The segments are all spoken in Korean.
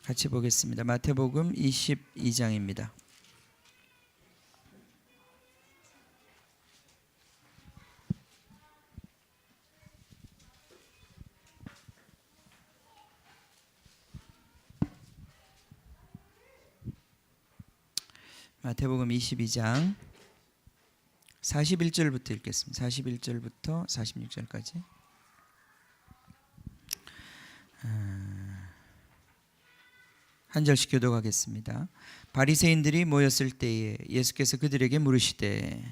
같이 보겠습니다. 마태복음 22장입니다. 마태복음 22장 41절부터 읽겠습니다. 41절부터 46절까지. 한 절씩 교독하겠습니다. 바리새인들이 모였을 때에 예수께서 그들에게 물으시되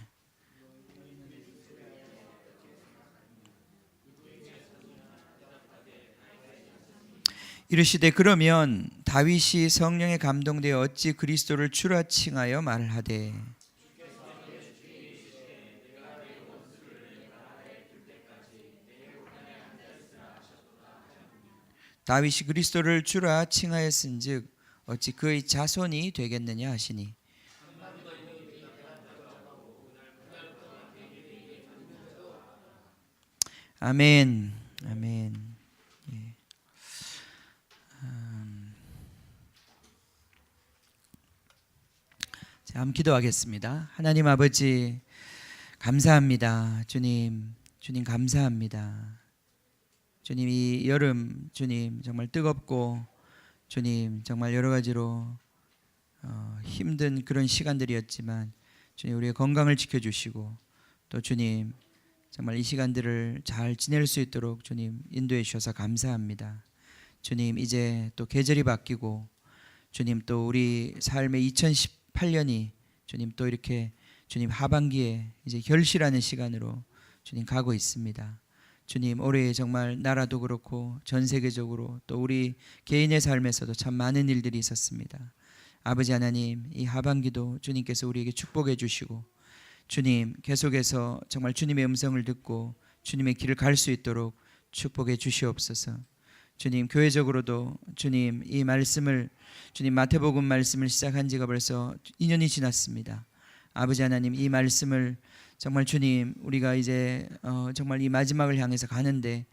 이르시되 그러면 다윗이 성령에 감동되어 어찌 그리스도를 주라 칭하여 말을 하되 다윗이 그리스도를 주라 칭하였은즉 어찌 그의 자손이 되겠느냐 하시니 아멘. 아멘. 예. 자, 한번 기도하겠습니다. 하나님 아버지 감사합니다. 주님 감사합니다. 주님 이 여름 주님 정말 뜨겁고 주님 정말 여러 가지로 힘든 그런 시간들이었지만 주님 우리의 건강을 지켜주시고 또 주님 정말 이 시간들을 잘 지낼 수 있도록 주님 인도해 주셔서 감사합니다. 주님 이제 또 계절이 바뀌고 주님 또 우리 삶의 2018년이 주님 또 이렇게 주님 하반기에 이제 결실하는 시간으로 주님 가고 있습니다. 주님 올해 정말 나라도 그렇고 전 세계적으로 또 우리 개인의 삶에서도 참 많은 일들이 있었습니다. 아버지 하나님 이 하반기도 주님께서 우리에게 축복해 주시고 주님 계속해서 정말 주님의 음성을 듣고 주님의 길을 갈 수 있도록 축복해 주시옵소서. 주님 교회적으로도 주님 이 말씀을 주님 마태복음 말씀을 시작한 지가 벌써 2년이 지났습니다. 아버지 하나님 이 말씀을 정말 주님 우리가 이제 정말 이 마지막을 향해서 가는데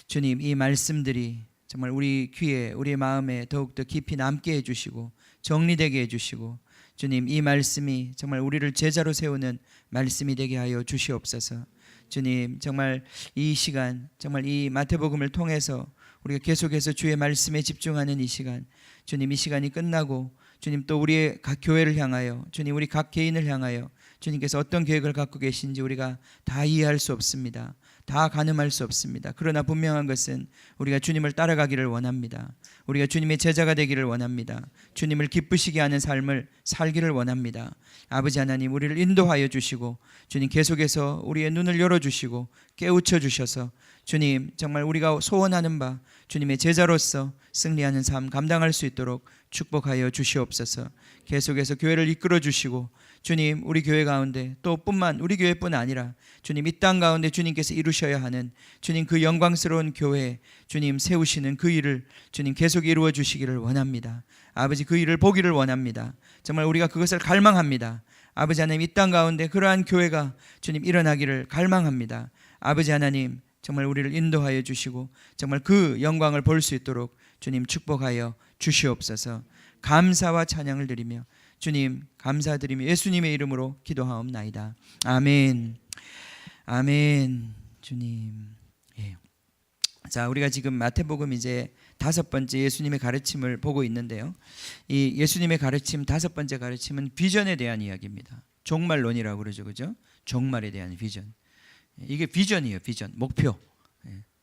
주님 이 말씀들이 정말 우리 귀에 우리의 마음에 더욱더 깊이 남게 해주시고 정리되게 해주시고 주님 이 말씀이 정말 우리를 제자로 세우는 말씀이 되게 하여 주시옵소서. 주님 정말 이 시간 정말 이 마태복음을 통해서 우리가 계속해서 주의 말씀에 집중하는 이 시간 주님 이 시간이 끝나고 주님 또 우리의 각 교회를 향하여 주님 우리 각 개인을 향하여 주님께서 어떤 계획을 갖고 계신지 우리가 다 이해할 수 없습니다. 다 가늠할 수 없습니다. 그러나 분명한 것은 우리가 주님을 따라가기를 원합니다. 우리가 주님의 제자가 되기를 원합니다. 주님을 기쁘시게 하는 삶을 살기를 원합니다. 아버지 하나님 우리를 인도하여 주시고 주님 계속해서 우리의 눈을 열어주시고 깨우쳐 주셔서 주님 정말 우리가 소원하는 바 주님의 제자로서 승리하는 삶 감당할 수 있도록 축복하여 주시옵소서. 계속해서 교회를 이끌어 주시고 주님 우리 교회 가운데 또 우리 교회뿐 아니라 주님 이 땅 가운데 주님께서 이루셔야 하는 주님 그 영광스러운 교회 주님 세우시는 그 일을 주님 계속 이루어 주시기를 원합니다. 아버지 그 일을 보기를 원합니다. 정말 우리가 그것을 갈망합니다. 아버지 하나님 이 땅 가운데 그러한 교회가 주님 일어나기를 갈망합니다. 아버지 하나님 정말 우리를 인도하여 주시고 정말 그 영광을 볼 수 있도록 주님 축복하여 주시옵소서. 감사와 찬양을 드리며 주님 감사드리며 예수님의 이름으로 기도하옵나이다. 아멘. 아멘. 주님. 예. 자, 우리가 지금 마태복음 이제 5번째 예수님의 가르침을 보고 있는데요. 이 예수님의 가르침 5번째 가르침은 비전에 대한 이야기입니다. 종말론이라고 그러죠, 그죠? 종말에 대한 비전. 이게 비전이에요, 비전, 목표,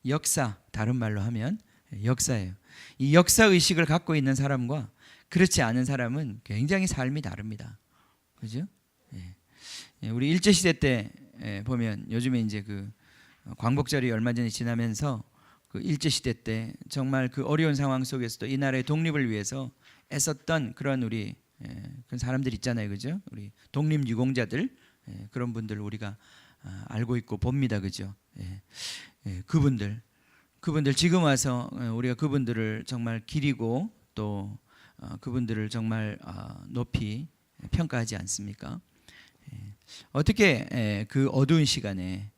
역사. 다른 말로 하면 역사예요. 이 역사 의식을 갖고 있는 사람과 그렇지 않은 사람은 굉장히 삶이 다릅니다. 그죠? 우리 일제 시대 때 보면 요즘에 이제 그 광복절이 얼마 전에 지나면서 그 일제 시대 때 정말 그 어려운 상황 속에서도 이 나라의 독립을 위해서 애썼던 그런 우리 그런 사람들 있잖아요, 그죠? 우리 독립 유공자들 그런 분들 우리가 알고 있고 봅니다, 그죠? 그분들 지금 와서 우리가 그분들을 정말 기리고 또 그분들을 정말 높이 평가하지 않습니까? 어떻게 그 어두운 시간에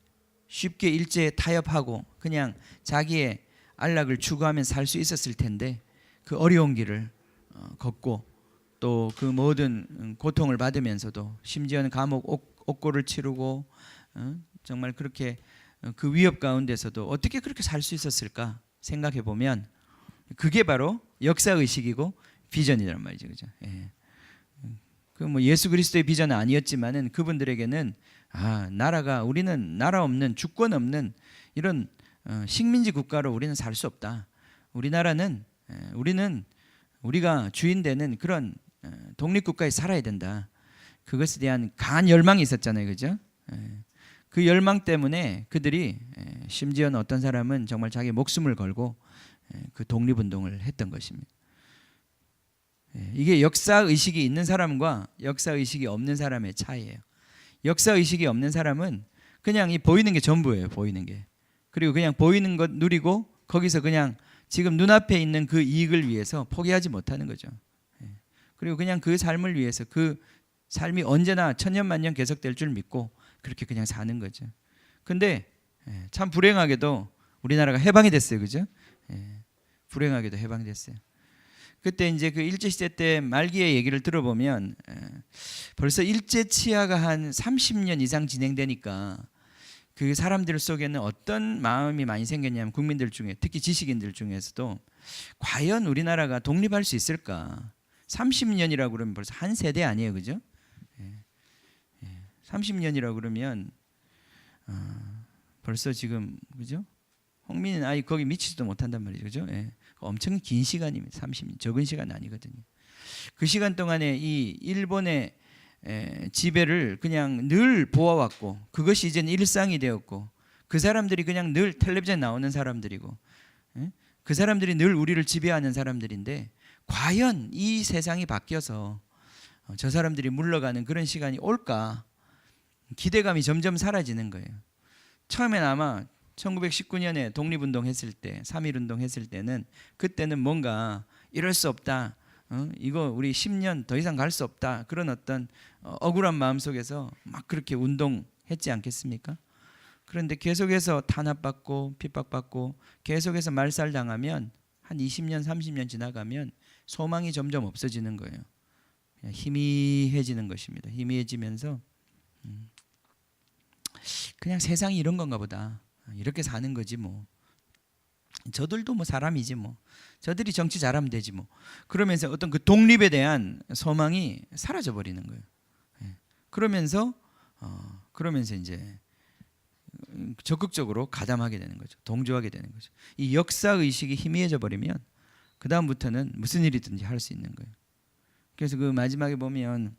쉽게 일제에 타협하고 그냥 자기의 안락을 추구하며 살 수 있었을 텐데 그 어려운 길을 걷고 또 그 모든 고통을 받으면서도 심지어는 감옥 옥고를 치르고 정말 그렇게 그 위협 가운데서도 어떻게 그렇게 살 수 있었을까 생각해 보면 그게 바로 역사 의식이고 비전이란 말이죠, 그죠? 예. 그 뭐 예수 그리스도의 비전은 아니었지만은 그분들에게는 나라가 우리는 나라 없는 주권 없는 이런 식민지 국가로 우리는 살 수 없다. 우리나라는 우리가 주인 되는 그런 독립국가에 살아야 된다. 그것에 대한 강한 열망이 있었잖아요, 그죠? 그 열망 때문에 그들이 심지어는 어떤 사람은 정말 자기 목숨을 걸고 그 독립운동을 했던 것입니다. 이게 역사의식이 있는 사람과 역사의식이 없는 사람의 차이예요. 역사의식이 없는 사람은 그냥 이 보이는 게 전부예요. 보이는 게. 그리고 그냥 보이는 것 누리고 거기서 그냥 지금 눈앞에 있는 그 이익을 위해서 포기하지 못하는 거죠. 그리고 그냥 그 삶을 위해서 그 삶이 언제나 천년만년 계속될 줄 믿고 그렇게 그냥 사는 거죠. 근데 참 불행하게도 우리나라가 해방이 됐어요. 그죠? 불행하게도 해방이 됐어요. 그때 이제 그 일제시대 때 말기의 얘기를 들어보면 벌써 일제 치하가 한 30년 이상 진행되니까 그 사람들 속에는 어떤 마음이 많이 생겼냐면 국민들 중에 특히 지식인들 중에서도 과연 우리나라가 독립할 수 있을까? 30년이라고 그러면 벌써 한 세대 아니에요, 그죠? 30년이라고 그러면 벌써 지금 그죠? 홍민은 아이 거기 미치지도 못한단 말이죠, 그죠? 엄청 긴 시간입니다. 30년 적은 시간 아니거든요. 그 시간 동안에 이 일본의 지배를 그냥 늘 보아왔고 그것이 이제는 일상이 되었고 그 사람들이 그냥 늘 텔레비전에 나오는 사람들이고 그 사람들이 늘 우리를 지배하는 사람들인데 과연 이 세상이 바뀌어서 저 사람들이 물러가는 그런 시간이 올까 기대감이 점점 사라지는 거예요. 처음엔 아마 1919년에 독립운동 했을 때 3.1운동 했을 때는 그때는 뭔가 이럴 수 없다, 이거 우리 10년 더 이상 갈 수 없다, 그런 어떤 억울한 마음 속에서 막 그렇게 운동했지 않겠습니까? 그런데 계속해서 탄압받고 핍박받고 계속해서 말살당하면 한 20년 30년 지나가면 소망이 점점 없어지는 거예요. 희미해지는 것입니다. 희미해지면서 그냥 세상이 이런 건가 보다, 이렇게 사는 거지 뭐, 저들도 뭐 사람이지 뭐, 저들이 정치 잘하면 되지 뭐, 그러면서 어떤 그 독립에 대한 소망이 사라져 버리는 거예요. 그러면서 이제 적극적으로 가담하게 되는 거죠. 동조하게 되는 거죠. 이 역사 의식이 희미해져 버리면 그 다음부터는 무슨 일이든지 할 수 있는 거예요. 그래서 그 마지막에 보면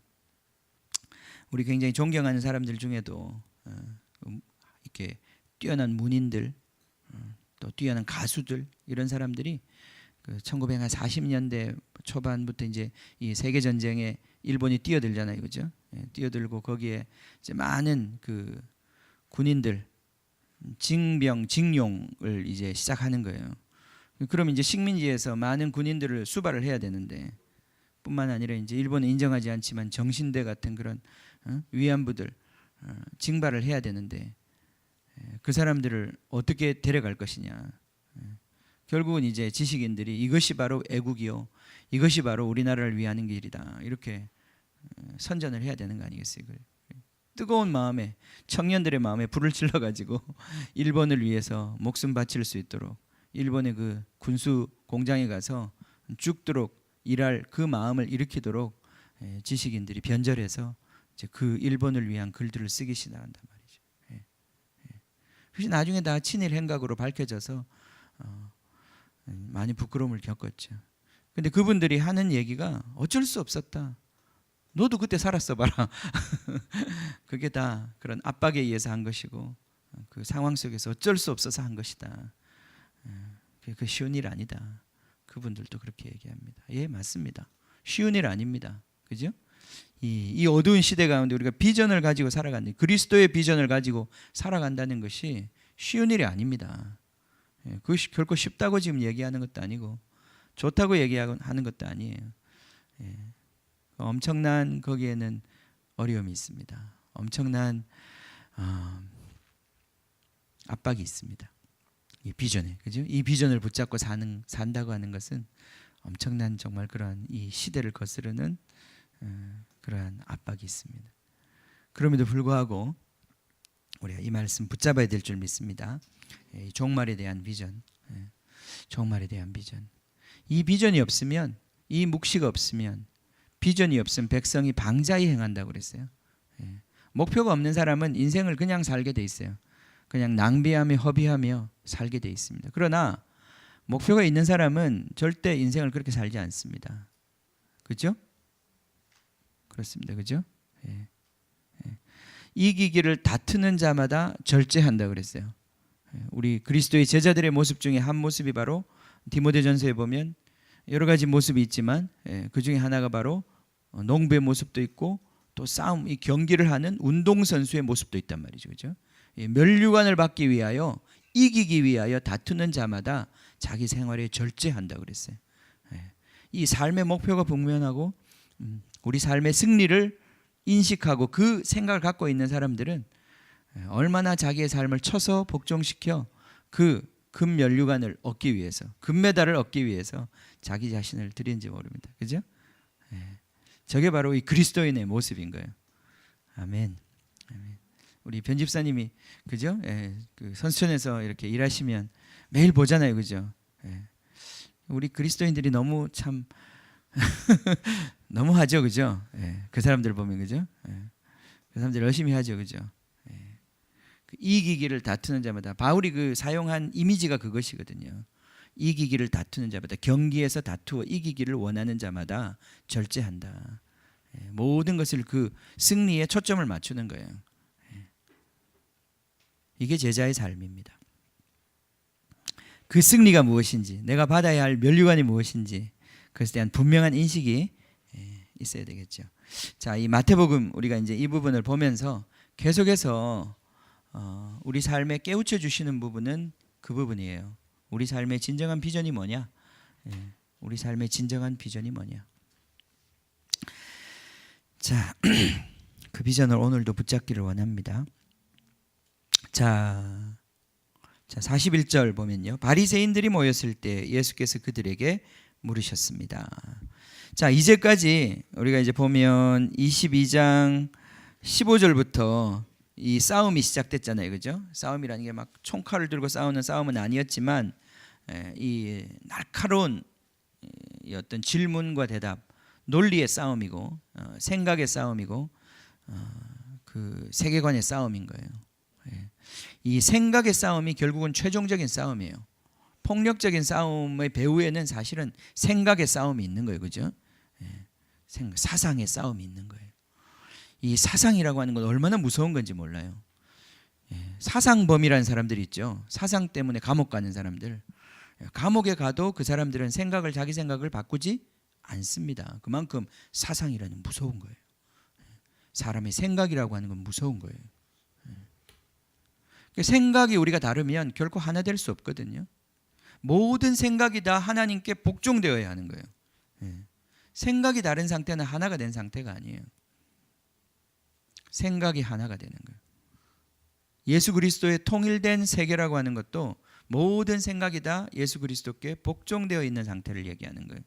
우리 굉장히 존경하는 사람들 중에도 이렇게 뛰어난 문인들, 또 뛰어난 가수들, 이런 사람들이 그 1940년대 초반부터 이제 이 세계 전쟁에 일본이 뛰어들잖아요, 그죠? 뛰어들고 거기에 이제 많은 그 군인들 징병, 징용을 이제 시작하는 거예요. 그럼 이제 식민지에서 많은 군인들을 수발을 해야 되는데, 뿐만 아니라 이제 일본은 인정하지 않지만 정신대 같은 그런 위안부들 징발을 해야 되는데 그 사람들을 어떻게 데려갈 것이냐. 결국은 이제 지식인들이 이것이 바로 애국이요, 이것이 바로 우리나라를 위하는 길이다, 이렇게 선전을 해야 되는 거 아니겠어요? 뜨거운 마음에, 청년들의 마음에 불을 질러 가지고 일본을 위해서 목숨 바칠 수 있도록 일본의 그 군수 공장에 가서 죽도록 일할 그 마음을 일으키도록 지식인들이 변절해서 이제 그 일본을 위한 글들을 쓰기 시작한단 말이죠. 그래서 나중에 다 친일 행각으로 밝혀져서 많이 부끄러움을 겪었죠. 근데 그분들이 하는 얘기가 어쩔 수 없었다. 너도 그때 살았어 봐라. 그게 다 그런 압박에 의해서 한 것이고 그 상황 속에서 어쩔 수 없어서 한 것이다. 그 쉬운 일 아니다. 그분들도 그렇게 얘기합니다. 예, 맞습니다. 쉬운 일 아닙니다. 그죠? 이 어두운 시대 가운데 우리가 비전을 가지고 살아간다, 그리스도의 비전을 가지고 살아간다는 것이 쉬운 일이 아닙니다. 그것이 결코 쉽다고 지금 얘기하는 것도 아니고 좋다고 얘기하는 것도 아니에요. 엄청난 거기에는 어려움이 있습니다. 엄청난 압박이 있습니다. 이 비전에, 그죠? 이 비전을 붙잡고 산다고 하는 것은 엄청난 정말 그러한 이 시대를 거스르는 그러한 압박이 있습니다. 그럼에도 불구하고 우리가 이 말씀 붙잡아야 될 줄 믿습니다. 종말에 대한 비전, 종말에 대한 비전. 이 비전이 없으면, 이 묵시가 없으면, 비전이 없으면 백성이 방자히 행한다고 그랬어요. 목표가 없는 사람은 인생을 그냥 살게 돼 있어요. 그냥 낭비하며 허비하며 살게 돼 있습니다. 그러나 목표가 있는 사람은 절대 인생을 그렇게 살지 않습니다. 그렇죠? 그렇습니다. 그렇죠? 이기기를 다투는 자마다 절제한다 그랬어요. 우리 그리스도의 제자들의 모습 중에 한 모습이 바로 디모데전서에 보면 여러 가지 모습이 있지만 그 중에 하나가 바로 농부의 모습도 있고 또 싸움, 이 경기를 하는 운동선수의 모습도 있단 말이죠. 그렇죠? 면류관을 받기 위하여, 이기기 위하여 다투는 자마다 자기 생활에 절제한다 그랬어요. 이 삶의 목표가 분명하고 우리 삶의 승리를 인식하고 그 생각을 갖고 있는 사람들은 얼마나 자기의 삶을 쳐서 복종시켜 그 금면류관을 얻기 위해서, 금메달을 얻기 위해서 자기 자신을 드리는지 모릅니다. 그죠? 저게 바로 이 그리스도인의 모습인 거예요. 아멘. 아멘. 우리 편집사님이 그죠? 그 선수촌에서 이렇게 일하시면 매일 보잖아요, 그죠? 우리 그리스도인들이 너무 참 너무 하죠, 그죠? 그 사람들 보면 그죠? 그 사람들 열심히 하죠, 그죠? 그 이기기를 다투는 자마다, 바울이 그 사용한 이미지가 그것이거든요. 이기기를 다투는 자마다, 경기에서 다투어 이기기를 원하는 자마다 절제한다. 모든 것을 그 승리에 초점을 맞추는 거예요. 이게 제자의 삶입니다. 그 승리가 무엇인지, 내가 받아야 할 면류관이 무엇인지, 그것에 대한 분명한 인식이 있어야 되겠죠. 자, 이 마태복음 우리가 이제 이 부분을 보면서 계속해서 우리 삶에 깨우쳐 주시는 부분은 그 부분이에요. 우리 삶의 진정한 비전이 뭐냐? 우리 삶의 진정한 비전이 뭐냐? 자, 그 비전을 오늘도 붙잡기를 원합니다. 자, 41절 보면요. 바리새인들이 모였을 때 예수께서 그들에게 물으셨습니다. 자, 이제까지 우리가 이제 보면 22장 15절부터 이 싸움이 시작됐잖아요. 그죠? 싸움이라는 게 막 총칼을 들고 싸우는 싸움은 아니었지만 이 날카로운 이 어떤 질문과 대답, 논리의 싸움이고 생각의 싸움이고 그 세계관의 싸움인 거예요. 이 생각의 싸움이 결국은 최종적인 싸움이에요. 폭력적인 싸움의 배후에는 사실은 생각의 싸움이 있는 거예요. 그죠? 사상의 싸움이 있는 거예요. 이 사상이라고 하는 건 얼마나 무서운 건지 몰라요. 사상범이라는 사람들이 있죠. 사상 때문에 감옥 가는 사람들. 감옥에 가도 그 사람들은 자기 생각을 바꾸지 않습니다. 그만큼 사상이라는 무서운 거예요. 사람의 생각이라고 하는 건 무서운 거예요. 생각이 우리가 다르면 결코 하나 될 수 없거든요. 모든 생각이 다 하나님께 복종되어야 하는 거예요. 생각이 다른 상태는 하나가 된 상태가 아니에요. 생각이 하나가 되는 거예요. 예수 그리스도의 통일된 세계라고 하는 것도 모든 생각이 다 예수 그리스도께 복종되어 있는 상태를 얘기하는 거예요.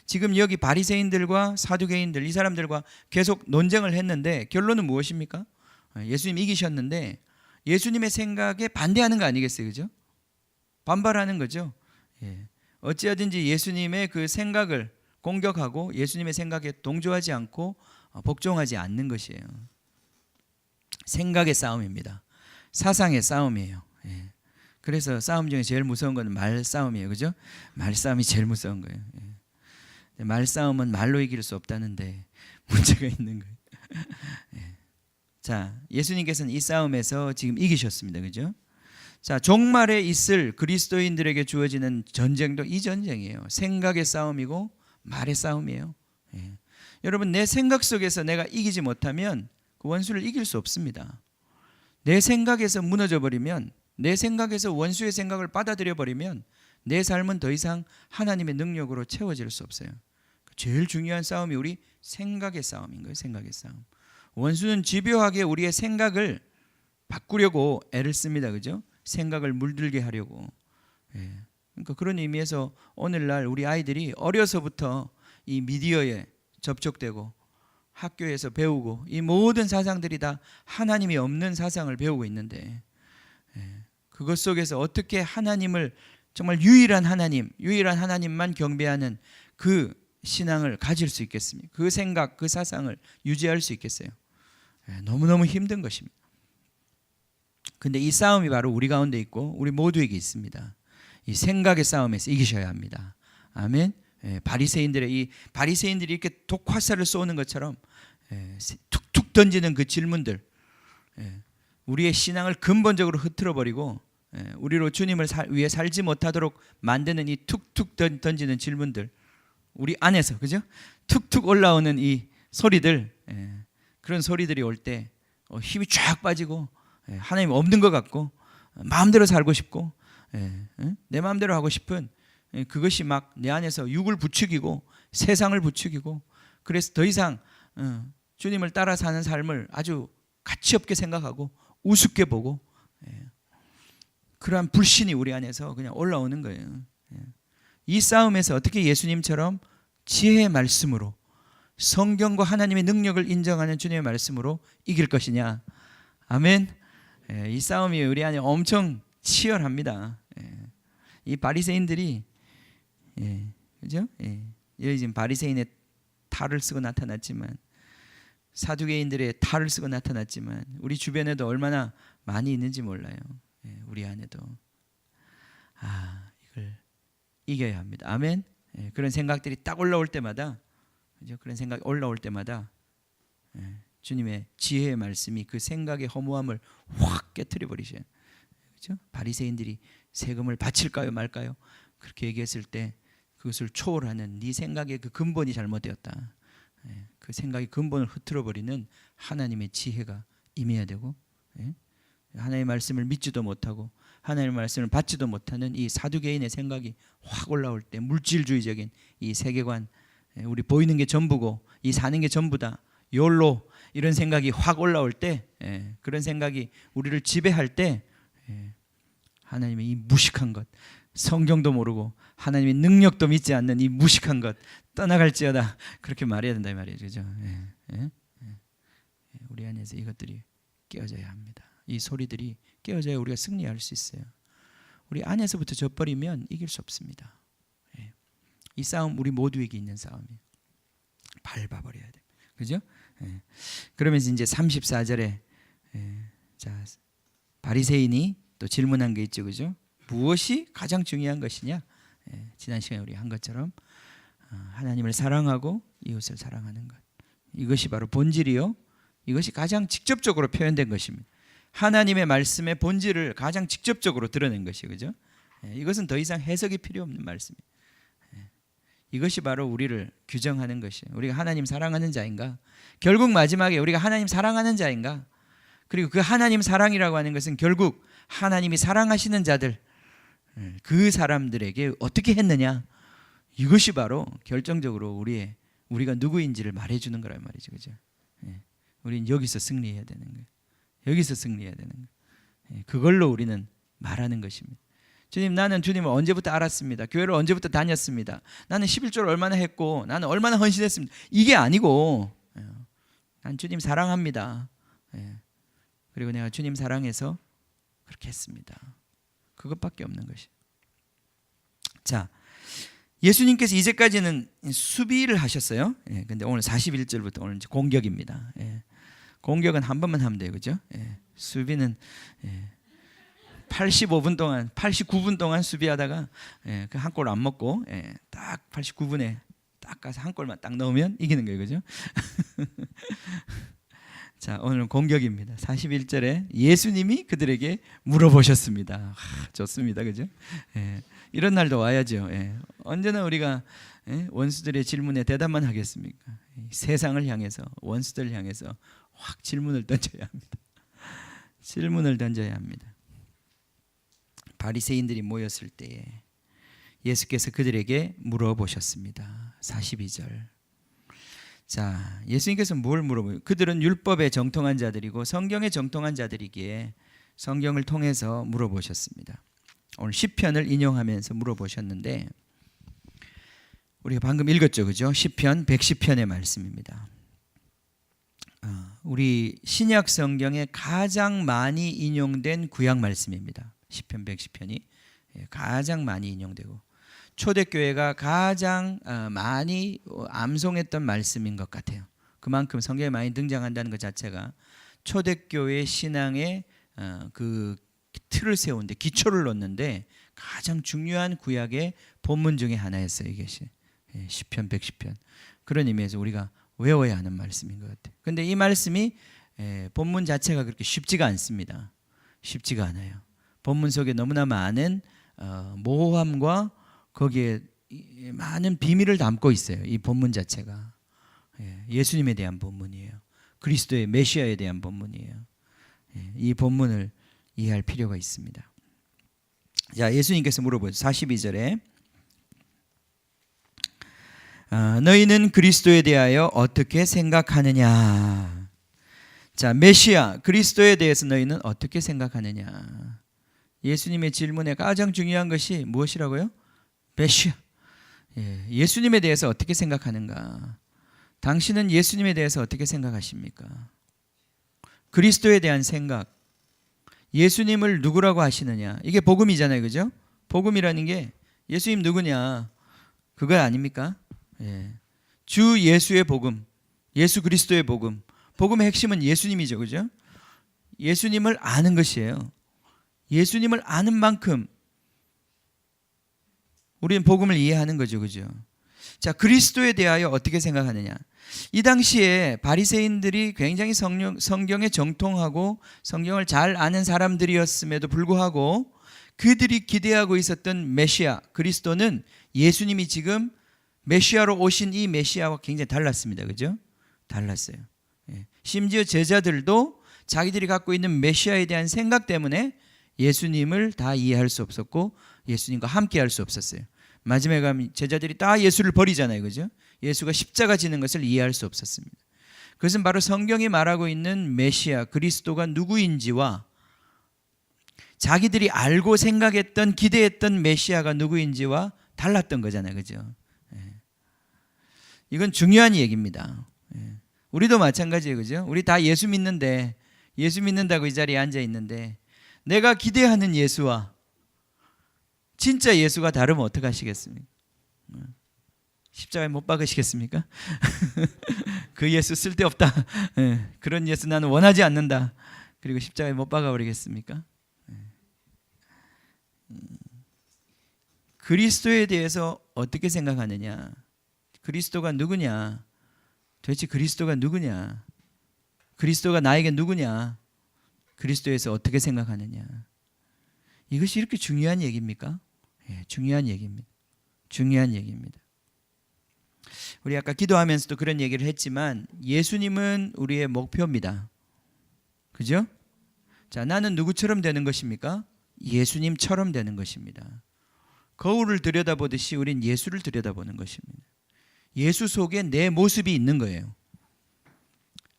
지금 여기 바리새인들과 사두개인들, 이 사람들과 계속 논쟁을 했는데 결론은 무엇입니까? 예수님 이기셨는데 예수님의 생각에 반대하는 거 아니겠어요? 그죠? 반발하는 거죠. 어찌하든지 예수님의 그 생각을 공격하고 예수님의 생각에 동조하지 않고 복종하지 않는 것이에요. 생각의 싸움입니다. 사상의 싸움이에요. 그래서 싸움 중에 제일 무서운 건 말싸움이에요. 그죠? 말싸움이 제일 무서운 거예요. 말싸움은 말로 이길 수 없다는데 문제가 있는 거예요. 자, 예수님께서는 이 싸움에서 지금 이기셨습니다. 그죠? 자, 종말에 있을 그리스도인들에게 주어지는 전쟁도 이 전쟁이에요. 생각의 싸움이고 말의 싸움이에요. 여러분, 내 생각 속에서 내가 이기지 못하면 그 원수를 이길 수 없습니다. 내 생각에서 무너져 버리면, 내 생각에서 원수의 생각을 받아들여 버리면 내 삶은 더 이상 하나님의 능력으로 채워질 수 없어요. 제일 중요한 싸움이 우리 생각의 싸움인 거예요. 생각의 싸움. 원수는 집요하게 우리의 생각을 바꾸려고 애를 씁니다. 그죠? 생각을 물들게 하려고. 그러니까 그런 의미에서 오늘날 우리 아이들이 어려서부터 이 미디어에 접촉되고 학교에서 배우고 이 모든 사상들이 다 하나님이 없는 사상을 배우고 있는데, 그것 속에서 어떻게 하나님을 정말 유일한 하나님만 경배하는 그 신앙을 가질 수 있겠습니까? 그 생각, 그 사상을 유지할 수 있겠어요? 너무너무 힘든 것입니다. 근데 이 싸움이 바로 우리 가운데 있고 우리 모두에게 있습니다. 이 생각의 싸움에서 이기셔야 합니다. 아멘. 바리새인들이 이렇게 독화살을 쏘는 것처럼 툭툭 던지는 그 질문들, 우리의 신앙을 근본적으로 흐트러버리고 우리로 주님을 위해 살지 못하도록 만드는 이 툭툭 던지는 질문들, 우리 안에서, 그죠? 툭툭 올라오는 이 소리들, 그런 소리들이 올 때 힘이 쫙 빠지고 하나님 없는 것 같고 마음대로 살고 싶고 내 마음대로 하고 싶은 그것이 막 내 안에서 육을 부추기고 세상을 부추기고, 그래서 더 이상 주님을 따라 사는 삶을 아주 가치 없게 생각하고 우습게 보고, 그러한 불신이 우리 안에서 그냥 올라오는 거예요. 이 싸움에서 어떻게 예수님처럼 지혜의 말씀으로, 성경과 하나님의 능력을 인정하는 주님의 말씀으로 이길 것이냐. 아멘. 이 싸움이 우리 안에 엄청 치열합니다. 이 바리새인들이, 그죠? 여기 지금 바리새인의 탈을 쓰고 나타났지만, 사두개인들의 탈을 쓰고 나타났지만, 우리 주변에도 얼마나 많이 있는지 몰라요. 우리 안에도 이걸 이겨야 합니다. 아멘. 그런 생각들이 딱 올라올 때마다, 그죠? 그런 생각이 올라올 때마다 주님의 지혜의 말씀이 그 생각의 허무함을 확 깨트려 버리셔요. 그렇죠? 바리새인들이 세금을 바칠까요 말까요? 그렇게 얘기했을 때 그것을 초월하는 네 생각의 그 근본이 잘못되었다. 그 생각의 근본을 흐트러 버리는 하나님의 지혜가 임해야 되고, 하나님의 말씀을 믿지도 못하고 하나님의 말씀을 받지도 못하는 이 사두개인의 생각이 확 올라올 때, 물질주의적인 이 세계관, 우리 보이는 게 전부고 이 사는 게 전부다, 욜로, 이런 생각이 확 올라올 때, 그런 생각이 우리를 지배할 때, 하나님의 이 무식한 것, 성경도 모르고 하나님의 능력도 믿지 않는 이 무식한 것 떠나갈지어다, 그렇게 말해야 된다 이 말이죠. 그죠? 우리 안에서 이것들이 깨어져야 합니다. 이 소리들이 깨어져야 우리가 승리할 수 있어요. 우리 안에서부터 져버리면 이길 수 없습니다. 이 싸움 우리 모두에게 있는 싸움이에요. 밟아버려야 돼. 그죠? 그러면서 이제 34절에 자, 바리새인이 또 질문한 게 있죠. 그죠? 무엇이 가장 중요한 것이냐? 지난 시간에 우리 한 것처럼 하나님을 사랑하고 이웃을 사랑하는 것, 이것이 바로 본질이요, 이것이 가장 직접적으로 표현된 것입니다. 하나님의 말씀의 본질을 가장 직접적으로 드러낸 것이, 그죠? 이것은 더 이상 해석이 필요 없는 말씀이에요. 이것이 바로 우리를 규정하는 것이에요. 우리가 하나님 사랑하는 자인가? 결국 마지막에 우리가 하나님 사랑하는 자인가? 그리고 그 하나님 사랑이라고 하는 것은 결국 하나님이 사랑하시는 자들, 그 사람들에게 어떻게 했느냐, 이것이 바로 결정적으로 우리가 누구인지를 말해주는 거란 말이죠. 그죠? 우리는 여기서 승리해야 되는 거예요. 여기서 승리해야 되는 거예요. 그걸로 우리는 말하는 것입니다. 주님, 나는 주님을 언제부터 알았습니다. 교회를 언제부터 다녔습니다. 나는 11조를 얼마나 했고 나는 얼마나 헌신했습니다. 이게 아니고, 난 주님 사랑합니다. 그리고 내가 주님 사랑해서 그렇게 했습니다. 그것밖에 없는 것이. 자, 예수님께서 이제까지는 수비를 하셨어요. 근데 오늘 41절부터 오늘 이제 공격입니다. 공격은 한 번만 하면 돼요. 그죠? 수비는 89분 동안 수비하다가 그 한 골 안 먹고 딱 89분에 딱 가서 한 골만 딱 넣으면 이기는 거예요. 그죠? 자, 오늘은 공격입니다. 41절에 예수님이 그들에게 물어보셨습니다. 좋습니다. 그죠? 이런 날도 와야죠. 언제나 우리가 원수들의 질문에 대답만 하겠습니까? 세상을 향해서, 원수들을 향해서 확 질문을 던져야 합니다. 질문을 던져야 합니다. 바리새인들이 모였을 때에 예수께서 그들에게 물어보셨습니다. 42절. 자, 예수님께서 뭘 물어보요? 그들은 율법에 정통한 자들이고 성경에 정통한 자들이기에 성경을 통해서 물어보셨습니다. 오늘 시편을 인용하면서 물어보셨는데 우리가 방금 읽었죠, 그죠? 시편 110편의 말씀입니다. 우리 신약 성경에 가장 많이 인용된 구약 말씀입니다. 시편 110편이 가장 많이 인용되고 초대교회가 가장 많이 암송했던 말씀인 것 같아요. 그만큼 성경에 많이 등장한다는 것 자체가 초대교회 신앙의 그 틀을 세우는데 기초를 놓는데 가장 중요한 구약의 본문 중에 하나였어요. 이것이 시편 110편. 그런 의미에서 우리가 외워야 하는 말씀인 것 같아요. 그런데 이 말씀이 본문 자체가 그렇게 쉽지가 않습니다. 쉽지가 않아요. 본문 속에 너무나 많은 모호함과 거기에 많은 비밀을 담고 있어요. 이 본문 자체가 예수님에 대한 본문이에요. 그리스도의 메시아에 대한 본문이에요. 이 본문을 이해할 필요가 있습니다. 자, 예수님께서 물어보죠. 42절에 너희는 그리스도에 대하여 어떻게 생각하느냐. 자, 메시아 그리스도에 대해서 너희는 어떻게 생각하느냐. 예수님의 질문에 가장 중요한 것이 무엇이라고요? 메시아. 예수님에 대해서 어떻게 생각하는가. 당신은 예수님에 대해서 어떻게 생각하십니까? 그리스도에 대한 생각, 예수님을 누구라고 하시느냐. 이게 복음이잖아요, 그죠? 복음이라는 게 예수님 누구냐, 그거 아닙니까? 주 예수의 복음, 예수 그리스도의 복음. 복음의 핵심은 예수님이죠, 그죠? 예수님을 아는 것이에요. 예수님을 아는 만큼 우리는 복음을 이해하는 거죠, 그죠? 자, 그리스도에 대하여 어떻게 생각하느냐. 이 당시에 바리새인들이 굉장히 성경에 정통하고 성경을 잘 아는 사람들이었음에도 불구하고 그들이 기대하고 있었던 메시아 그리스도는 예수님이 지금 메시아로 오신 이 메시아와 굉장히 달랐습니다. 그죠? 달랐어요. 심지어 제자들도 자기들이 갖고 있는 메시아에 대한 생각 때문에 예수님을 다 이해할 수 없었고 예수님과 함께 할 수 없었어요. 마지막에 가면 제자들이 다 예수를 버리잖아요. 그죠? 예수가 십자가 지는 것을 이해할 수 없었습니다. 그것은 바로 성경이 말하고 있는 메시아 그리스도가 누구인지와 자기들이 알고 생각했던 기대했던 메시아가 누구인지와 달랐던 거잖아요. 그죠? 이건 중요한 얘기입니다. 우리도 마찬가지예요. 그죠? 우리 다 예수 믿는데 예수 믿는다고 이 자리에 앉아 있는데 내가 기대하는 예수와 진짜 예수가 다르면 어떡하시겠습니까? 십자가에 못 박으시겠습니까? 그 예수 쓸데없다. 그런 예수 나는 원하지 않는다. 그리고 십자가에 못 박아버리겠습니까? 그리스도에 대해서 어떻게 생각하느냐. 그리스도가 누구냐. 도대체 그리스도가 누구냐. 그리스도가 나에게 누구냐. 그리스도에서 어떻게 생각하느냐. 이것이 이렇게 중요한 얘기입니까? 중요한 얘기입니다. 중요한 얘기입니다. 우리 아까 기도하면서도 그런 얘기를 했지만 예수님은 우리의 목표입니다. 그죠? 자, 나는 누구처럼 되는 것입니까? 예수님처럼 되는 것입니다. 거울을 들여다보듯이 우린 예수를 들여다보는 것입니다. 예수 속에 내 모습이 있는 거예요.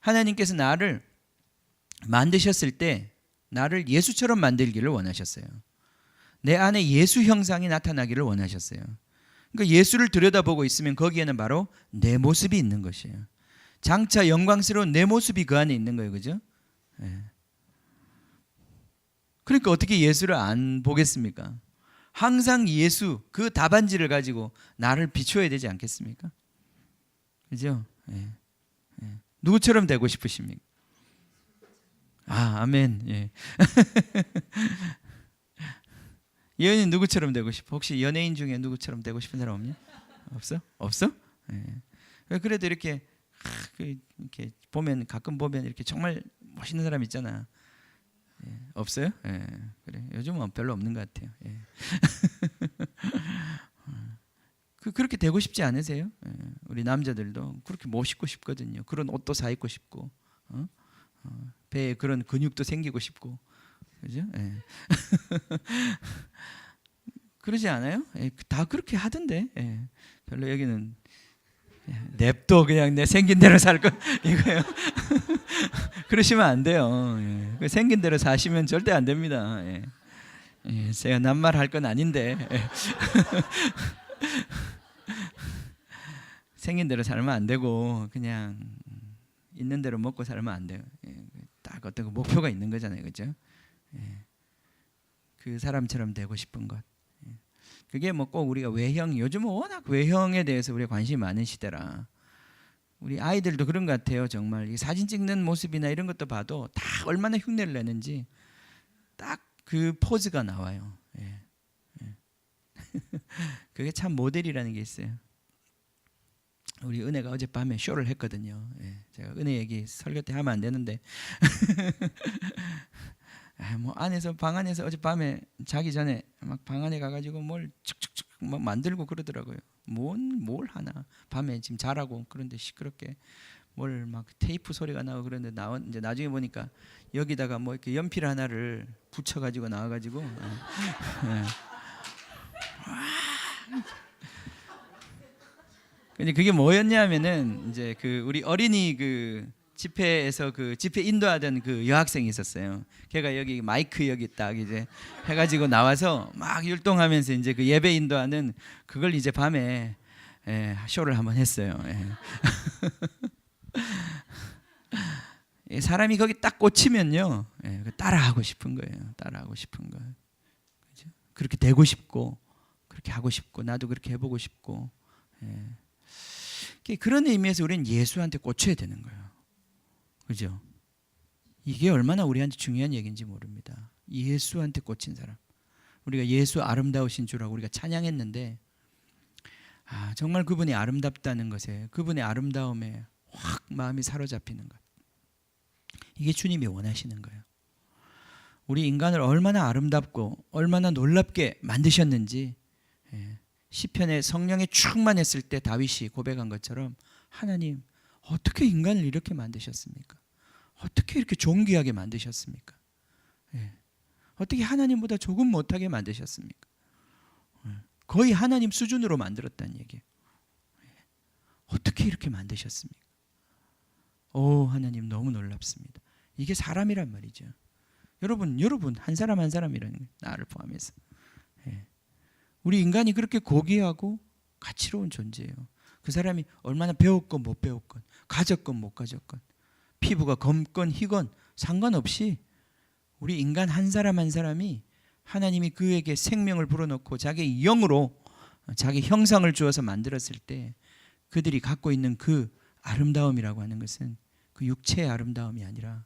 하나님께서 나를 만드셨을 때 나를 예수처럼 만들기를 원하셨어요. 내 안에 예수 형상이 나타나기를 원하셨어요. 그러니까 예수를 들여다보고 있으면 거기에는 바로 내 모습이 있는 것이에요. 장차 영광스러운 내 모습이 그 안에 있는 거예요. 그죠? 그러니까 어떻게 예수를 안 보겠습니까? 항상 예수 그 답안지를 가지고 나를 비춰야 되지 않겠습니까? 그죠? 누구처럼 되고 싶으십니까? 아멘. 예언이 누구처럼 되고 싶어? 혹시 연예인 중에 누구처럼 되고 싶은 사람 없냐? 없어? 그래도 이렇게 보면 가끔 보면 이렇게 정말 멋있는 사람 있잖아. 없어요? 그래. 요즘은 별로 없는 것 같아요. 그렇게 되고 싶지 않으세요? 우리 남자들도 그렇게 멋있고 싶거든요. 그런 옷도 사 입고 싶고, 배에 그런 근육도 생기고 싶고, 그죠? 그러지 않아요? 다 그렇게 하던데. 별로 여기는 냅둬 그냥 내 생긴 대로 살 거 이거요. 그러시면 안 돼요. 생긴 대로 사시면 절대 안 됩니다. 예, 제가 낱말할 건 아닌데 생긴 대로 살면 안 되고 그냥 있는 대로 먹고 살면 안 돼요. 예, 딱 어떤 그 목표가 있는 거잖아요, 그죠? 예, 그 사람처럼 되고 싶은 것. 예, 그게 뭐 꼭 우리가 외형, 요즘은 워낙 외형에 대해서 우리가 관심이 많은 시대라 우리 아이들도 그런 것 같아요. 정말 이 사진 찍는 모습이나 이런 것도 봐도 다 얼마나 흉내를 내는지 딱 그 포즈가 나와요. 예, 예. 그게 참 모델이라는 게 있어요. 우리 은혜가 어젯밤에 쇼를 했거든요. 예, 제가 은혜 얘기 설교 때 하면 안 되는데 뭐 안에서 방 안에서 어젯밤에 자기 전에 막 방 안에 가가지고 뭘 축축축 막 만들고 그러더라고요. 뭘 하나 밤에 지금 자라고 그런데 시끄럽게 뭘 막 테이프 소리가 나고 그런데 이제 나중에 보니까 여기다가 뭐 이렇게 연필 하나를 붙여가지고 나와가지고 근데 그게 뭐였냐면은 이제 그 우리 어린이 그 집회에서 그 집회 인도하던 그 여학생이 있었어요. 걔가 여기 마이크 여기 딱 이제 해가지고 나와서 막 율동하면서 이제 그 예배 인도하는 그걸 이제 밤에 쇼를 한번 했어요. 사람이 거기 딱 꽂히면요, 따라하고 싶은 거예요. 따라하고 싶은 거. 그죠? 그렇게 되고 싶고, 그렇게 하고 싶고, 나도 그렇게 해보고 싶고. 그런 의미에서 우리는 예수한테 꽂혀야 되는 거예요. 그죠? 이게 얼마나 우리한테 중요한 얘기인지 모릅니다. 예수한테 꽂힌 사람. 우리가 예수 아름다우신 주라고 우리가 찬양했는데, 정말 그분이 아름답다는 것에, 그분의 아름다움에 확 마음이 사로잡히는 것. 이게 주님이 원하시는 거예요. 우리 인간을 얼마나 아름답고 얼마나 놀랍게 만드셨는지 시편에 성령에 충만했을 때 다윗이 고백한 것처럼 하나님 어떻게 인간을 이렇게 만드셨습니까? 어떻게 이렇게 존귀하게 만드셨습니까? 어떻게 하나님보다 조금 못하게 만드셨습니까? 거의 하나님 수준으로 만들었다는 얘기예요. 어떻게 이렇게 만드셨습니까? 오, 하나님 너무 놀랍습니다. 이게 사람이란 말이죠. 여러분 한 사람 한 사람이라는 거예요. 나를 포함해서. 우리 인간이 그렇게 고귀하고 가치로운 존재예요. 그 사람이 얼마나 배웠건 못 배웠건, 가졌건 못 가졌건, 피부가 검건 희건 상관없이 우리 인간 한 사람 한 사람이 하나님이 그에게 생명을 불어넣고 자기의 영으로 자기 형상을 주어서 만들었을 때 그들이 갖고 있는 그 아름다움이라고 하는 것은 그 육체의 아름다움이 아니라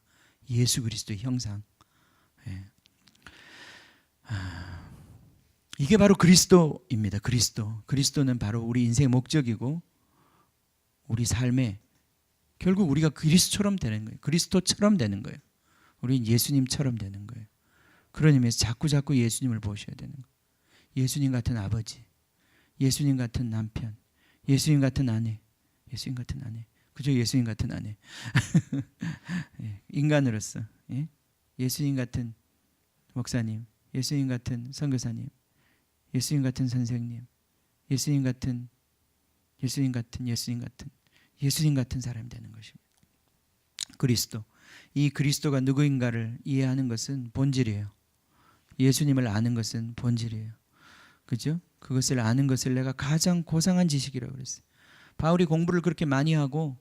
예수 그리스도의 형상. 이게 바로 그리스도입니다. 그리스도는 바로 우리 인생의 목적이고 우리 삶에 결국 우리가 그리스도처럼 되는 거예요. 그리스도처럼 되는 거예요. 우리는 예수님처럼 되는 거예요. 그런 의미에서 자꾸 예수님을 보셔야 되는 거예요. 예수님 같은 아버지, 예수님 같은 남편, 예수님 같은 아내, 예수님 같은 아내, 그저 예수님 같은 아내. 인간으로서 예수님 같은 목사님, 예수님 같은 선교사님, 예수님 같은 선생님, 예수님 같은 사람이 되는 것입니다. 그리스도. 이 그리스도가 누구인가를 이해하는 것은 본질이에요. 예수님을 아는 것은 본질이에요. 그죠? 그것을 아는 것을 내가 가장 고상한 지식이라고 그랬어요. 바울이 공부를 그렇게 많이 하고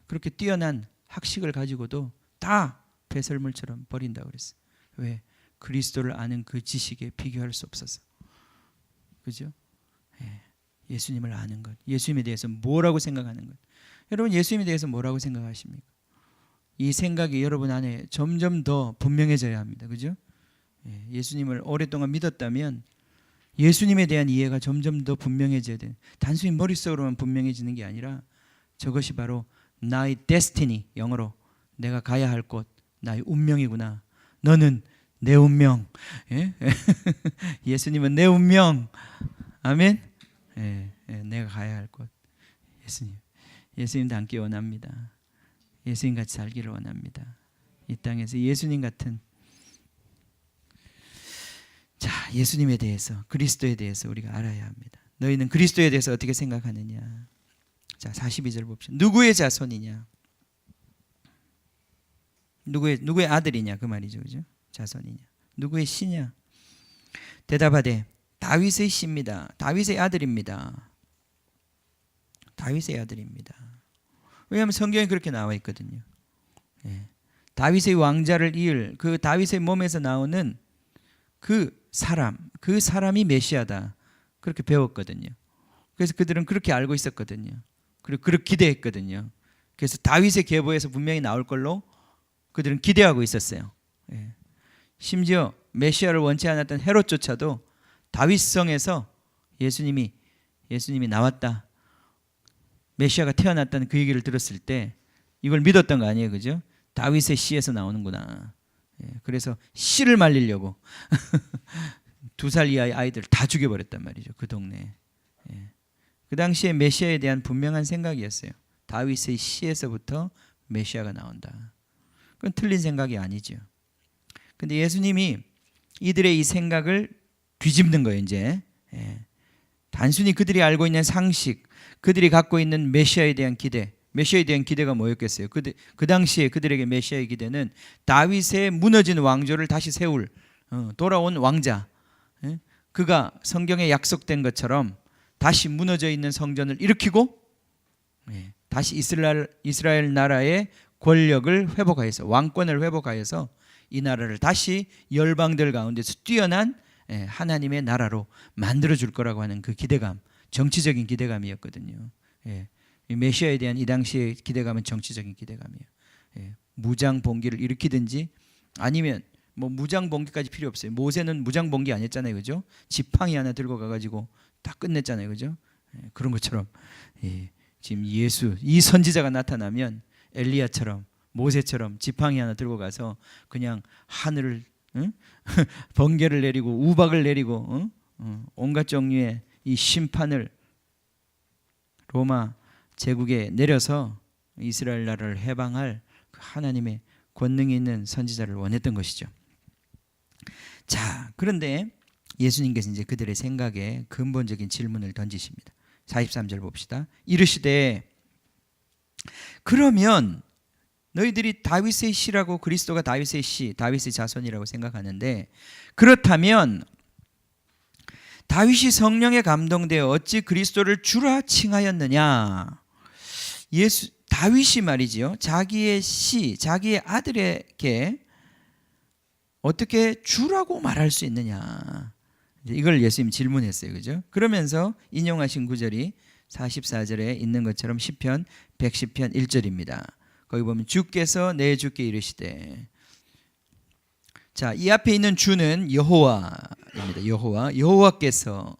그렇게 뛰어난 학식을 가지고도 다 배설물처럼 버린다고 그랬어요. 왜? 그리스도를 아는 그 지식에 비교할 수 없어서. 그죠? 예수님을 아는 것, 예수님에 대해서 뭐라고 생각하는 것. 여러분 예수님에 대해서 뭐라고 생각하십니까? 이 생각이 여러분 안에 점점 더 분명해져야 합니다. 그죠? 예수님을 오랫동안 믿었다면 예수님에 대한 이해가 점점 더 분명해져야 돼요. 단순히 머릿속으로만 분명해지는 게 아니라 저것이 바로 나의 destiny, 영어로 내가 가야 할 곳, 나의 운명이구나. 너는 내 운명. 예수님은 내 운명. 아멘. 내가 가야 할 곳. 예수님도 함께 원합니다. 예수님 같이 살기를 원합니다. 이 땅에서 예수님 같은 예수님에 대해서, 그리스도에 대해서 우리가 알아야 합니다. 너희는 그리스도에 대해서 어떻게 생각하느냐? 자, 42절 봅시다. 누구의 자손이냐? 누구의 아들이냐 그 말이죠, 그죠? 자손이냐? 누구의 씨냐? 대답하되 다윗의 씨입니다. 다윗의 아들입니다. 다윗의 아들입니다. 왜냐하면 성경에 그렇게 나와 있거든요. 예. 다윗의 왕자를 이을 그 다윗의 몸에서 나오는 그 사람이 메시아다. 그렇게 배웠거든요. 그래서 그들은 그렇게 알고 있었거든요. 그리고 그렇게 기대했거든요. 그래서 다윗의 계보에서 분명히 나올 걸로 그들은 기대하고 있었어요. 예. 심지어 메시아를 원치 않았던 헤롯조차도 다윗성에서 예수님이 나왔다, 메시아가 태어났다는 그 얘기를 들었을 때 이걸 믿었던 거 아니에요, 그죠? 다윗의 씨에서 나오는구나. 예. 그래서 씨를 말리려고 2살 이하의 아이들 다 죽여버렸단 말이죠, 그 동네에. 예. 그 당시에 메시아에 대한 분명한 생각이었어요. 다윗의 씨에서부터 메시아가 나온다. 그건 틀린 생각이 아니죠. 근데 예수님이 이들의 이 생각을 뒤집는 거예요, 이제. 예. 단순히 그들이 알고 있는 상식, 그들이 갖고 있는 메시아에 대한 기대, 메시아에 대한 기대가 뭐였겠어요? 그 당시에 그들에게 메시아의 기대는 다윗의 무너진 왕조를 다시 세울 돌아온 왕자, 예? 그가 성경에 약속된 것처럼 다시 무너져 있는 성전을 일으키고, 예, 다시 이스라엘 나라의 권력을 회복하여서, 왕권을 회복하여서 이 나라를 다시 열방들 가운데서 뛰어난, 예, 하나님의 나라로 만들어 줄 거라고 하는 그 기대감, 정치적인 기대감이었거든요. 예, 이 메시아에 대한 이 당시의 기대감은 정치적인 기대감이에요. 예, 무장봉기를 일으키든지 아니면 뭐 무장봉기까지 필요 없어요. 모세는 무장봉기 안 했잖아요, 그죠? 지팡이 하나 들고 가가지고 다 끝냈잖아요, 그죠? 예, 그런 것처럼, 예, 지금 예수 이 선지자가 나타나면 엘리야처럼 모세처럼 지팡이 하나 들고 가서 그냥 하늘을, 응? 번개를 내리고 우박을 내리고, 온갖 종류의 이 심판을 로마 제국에 내려서 이스라엘 나라를 해방할 그 하나님의 권능이 있는 선지자를 원했던 것이죠. 자, 그런데 예수님께서 이제 그들의 생각에 근본적인 질문을 던지십니다. 43절 봅시다. 이르시되 그러면 너희들이 다윗의 씨라고, 그리스도가 다윗의 씨, 다윗의 자손이라고 생각하는데, 그렇다면 다윗이 성령에 감동되어 어찌 그리스도를 주라 칭하였느냐? 다윗이 말이지요, 자기의 씨, 자기의 아들에게 어떻게 주라고 말할 수 있느냐? 이걸 예수님 질문했어요, 그죠? 그러면서 인용하신 구절이 44절에 있는 것처럼 시편 110편 1절입니다. 거기 보면 주께서 내 주께 이르시되, 자, 이 앞에 있는 주는 여호와입니다. 여호와께서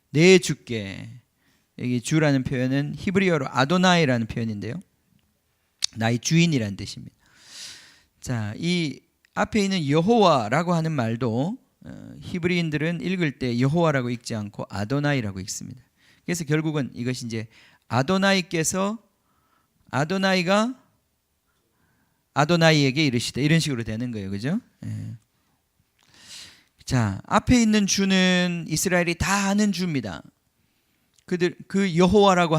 내 주께, 여기 주라는 표현은 히브리어로 아도나이라는 표현인데요, 나의 주인이라는 뜻입니다. 자, 이 앞에 있는 여호와라고 하는 말도 히브리인들은 읽을 때 여호와라고 읽지 않고 아도나이라고 읽습니다. 그래서 결국은 이것이 이제 아도나이가 아도나이에게 이르시되, 이런 식으로 되는 거예요, 그죠? 예. 자, 앞에 있는 주는 이스라엘이 다 아는 주입니다. 그 여호와라고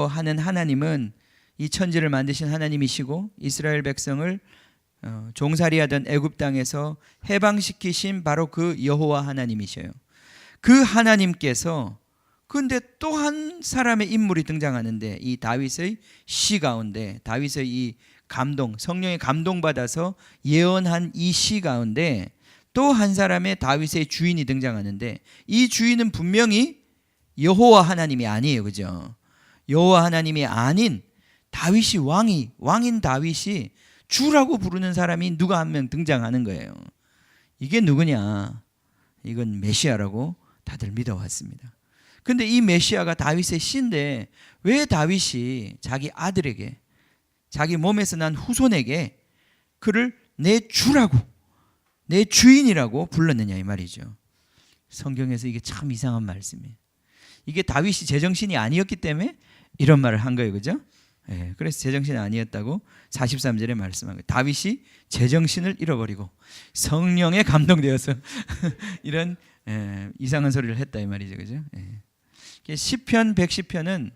하는 하나님은 이 천지를 만드신 하나님이시고 이스라엘 백성을 종살이하던 애굽 땅에서 해방시키신 바로 그 여호와 하나님이셔요. 그 하나님께서, 근데 또 한 사람의 인물이 등장하는데, 이 다윗의 시 가운데, 다윗의 이 성령의 감동받아서 예언한 이 시 가운데 또 한 사람의 다윗의 주인이 등장하는데, 이 주인은 분명히 여호와 하나님이 아니에요, 그죠? 여호와 하나님이 아닌 다윗이 왕인 다윗이 주라고 부르는 사람이 누가 한 명 등장하는 거예요. 이게 누구냐? 이건 메시아라고 다들 믿어왔습니다. 근데 이 메시아가 다윗의 씨인데 왜 다윗이 자기 아들에게, 자기 몸에서 난 후손에게 그를 내 주라고, 내 주인이라고 불렀느냐, 이 말이죠. 성경에서 이게 참 이상한 말씀이에요. 이게 다윗이 제정신이 아니었기 때문에 이런 말을 한 거예요, 그죠? 예, 그래서 제정신이 아니었다고 43절에 말씀한 거예요. 다윗이 제정신을 잃어버리고 성령에 감동되어서 이런, 이상한 소리를 했다, 이 말이죠, 그죠? 예. 시편 110편은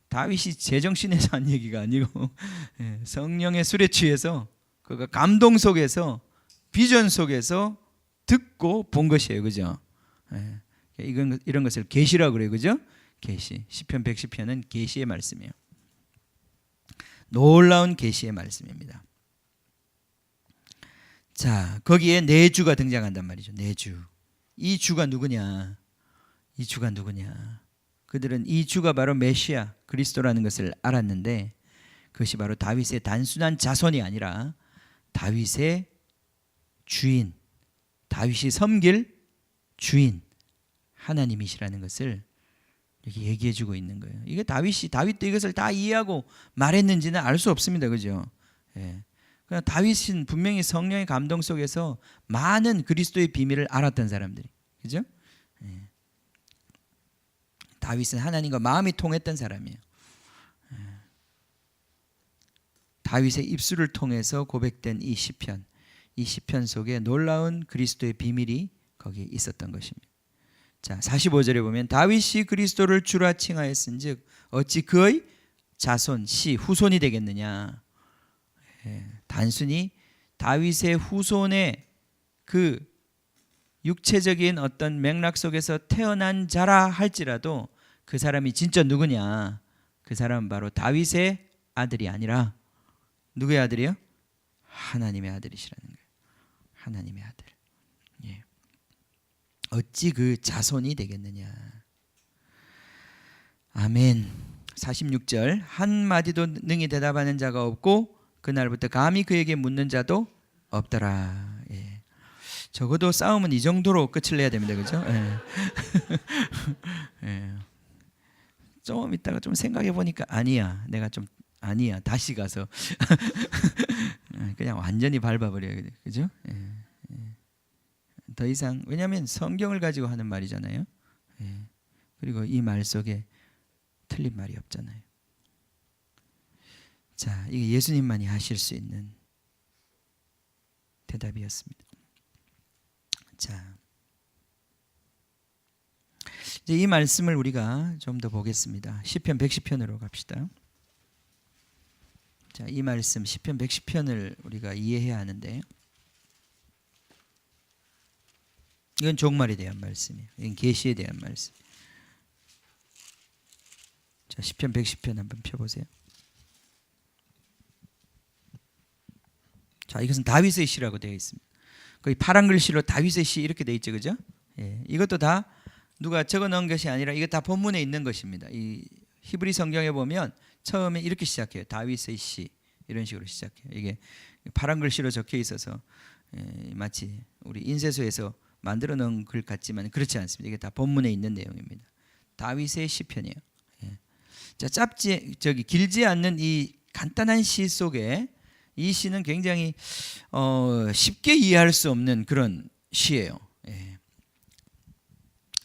다윗이 제정신에서 한 얘기가 아니고, 성령의 술에 취해서 그가 감동 속에서, 비전 속에서 듣고 본 것이에요, 그죠? 예. 이런 것을 계시라고 그래요, 그죠? 계시. 시편 110편은 계시의 말씀이에요. 놀라운 계시의 말씀입니다. 자, 거기에 네 주가 등장한단 말이죠. 네 주. 이 주가 누구냐? 이 주가 누구냐? 그들은 이 주가 바로 메시아 그리스도라는 것을 알았는데 그것이 바로 다윗의 단순한 자손이 아니라 다윗의 주인, 다윗이 섬길 주인 하나님이시라는 것을 여기 얘기해주고 있는 거예요. 이게 다윗도 이것을 다 이해하고 말했는지는 알 수 없습니다, 그죠? 예. 그러나 다윗은 분명히 성령의 감동 속에서 많은 그리스도의 비밀을 알았던 사람들이, 그죠? 예. 다윗은 하나님과 마음이 통했던 사람이에요. 예. 다윗의 입술을 통해서 고백된 이 시편 속에 놀라운 그리스도의 비밀이 거기에 있었던 것입니다. 자, 45절에 보면 다윗이 그리스도를 주라 칭하였은즉 어찌 그의 자손 후손이 되겠느냐. 예, 단순히 다윗의 후손의 그 육체적인 어떤 맥락 속에서 태어난 자라 할지라도 그 사람이 진짜 누구냐? 그 사람은 바로 다윗의 아들이 아니라 누구의 아들이요? 하나님의 아들이시라는 거예요. 하나님의 아들. 예. 어찌 그 자손이 되겠느냐. 아멘. 46절 한마디도 능히 대답하는 자가 없고 그날부터 감히 그에게 묻는 자도 없더라. 예. 적어도 싸움은 이 정도로 끝을 내야 됩니다. 그렇죠? 예. 예. 좀 이따가 좀 생각해 보니까 아니야. 아니야. 다시 가서 그냥 완전히 밟아버려야 돼. 그죠? 예. 더 이상, 왜냐하면 성경을 가지고 하는 말이잖아요. 예. 그리고 이 말 속에 틀린 말이 없잖아요. 자, 이게 예수님만이 하실 수 있는 대답이었습니다. 자, 이제 이 말씀을 우리가 좀 더 보겠습니다. 시편 110편으로 갑시다. 자, 이 말씀 시편 110편을 우리가 이해해야 하는데 이건 종말에 대한 말씀이에요. 이건 계시에 대한 말씀. 자, 시편 110편 한번 펴보세요. 자, 이것은 다윗의 시라고 되어 있습니다. 거의 파란 글씨로 다윗의 시 이렇게 되어 있죠, 그죠? 예, 이것도 다 누가 적어놓은 것이 아니라 이거 다 본문에 있는 것입니다. 이 히브리 성경에 보면 처음에 이렇게 시작해요. 다윗의 시 이런 식으로 시작해요. 이게 파란 글씨로 적혀 있어서 마치 우리 인쇄소에서 만들어 놓은 글 같지만 그렇지 않습니다. 이게 다 본문에 있는 내용입니다. 다윗의 시편이에요. 예. 자, 길지 않는 이 간단한 시 속에 이 시는 굉장히 쉽게 이해할 수 없는 그런 시예요. 예.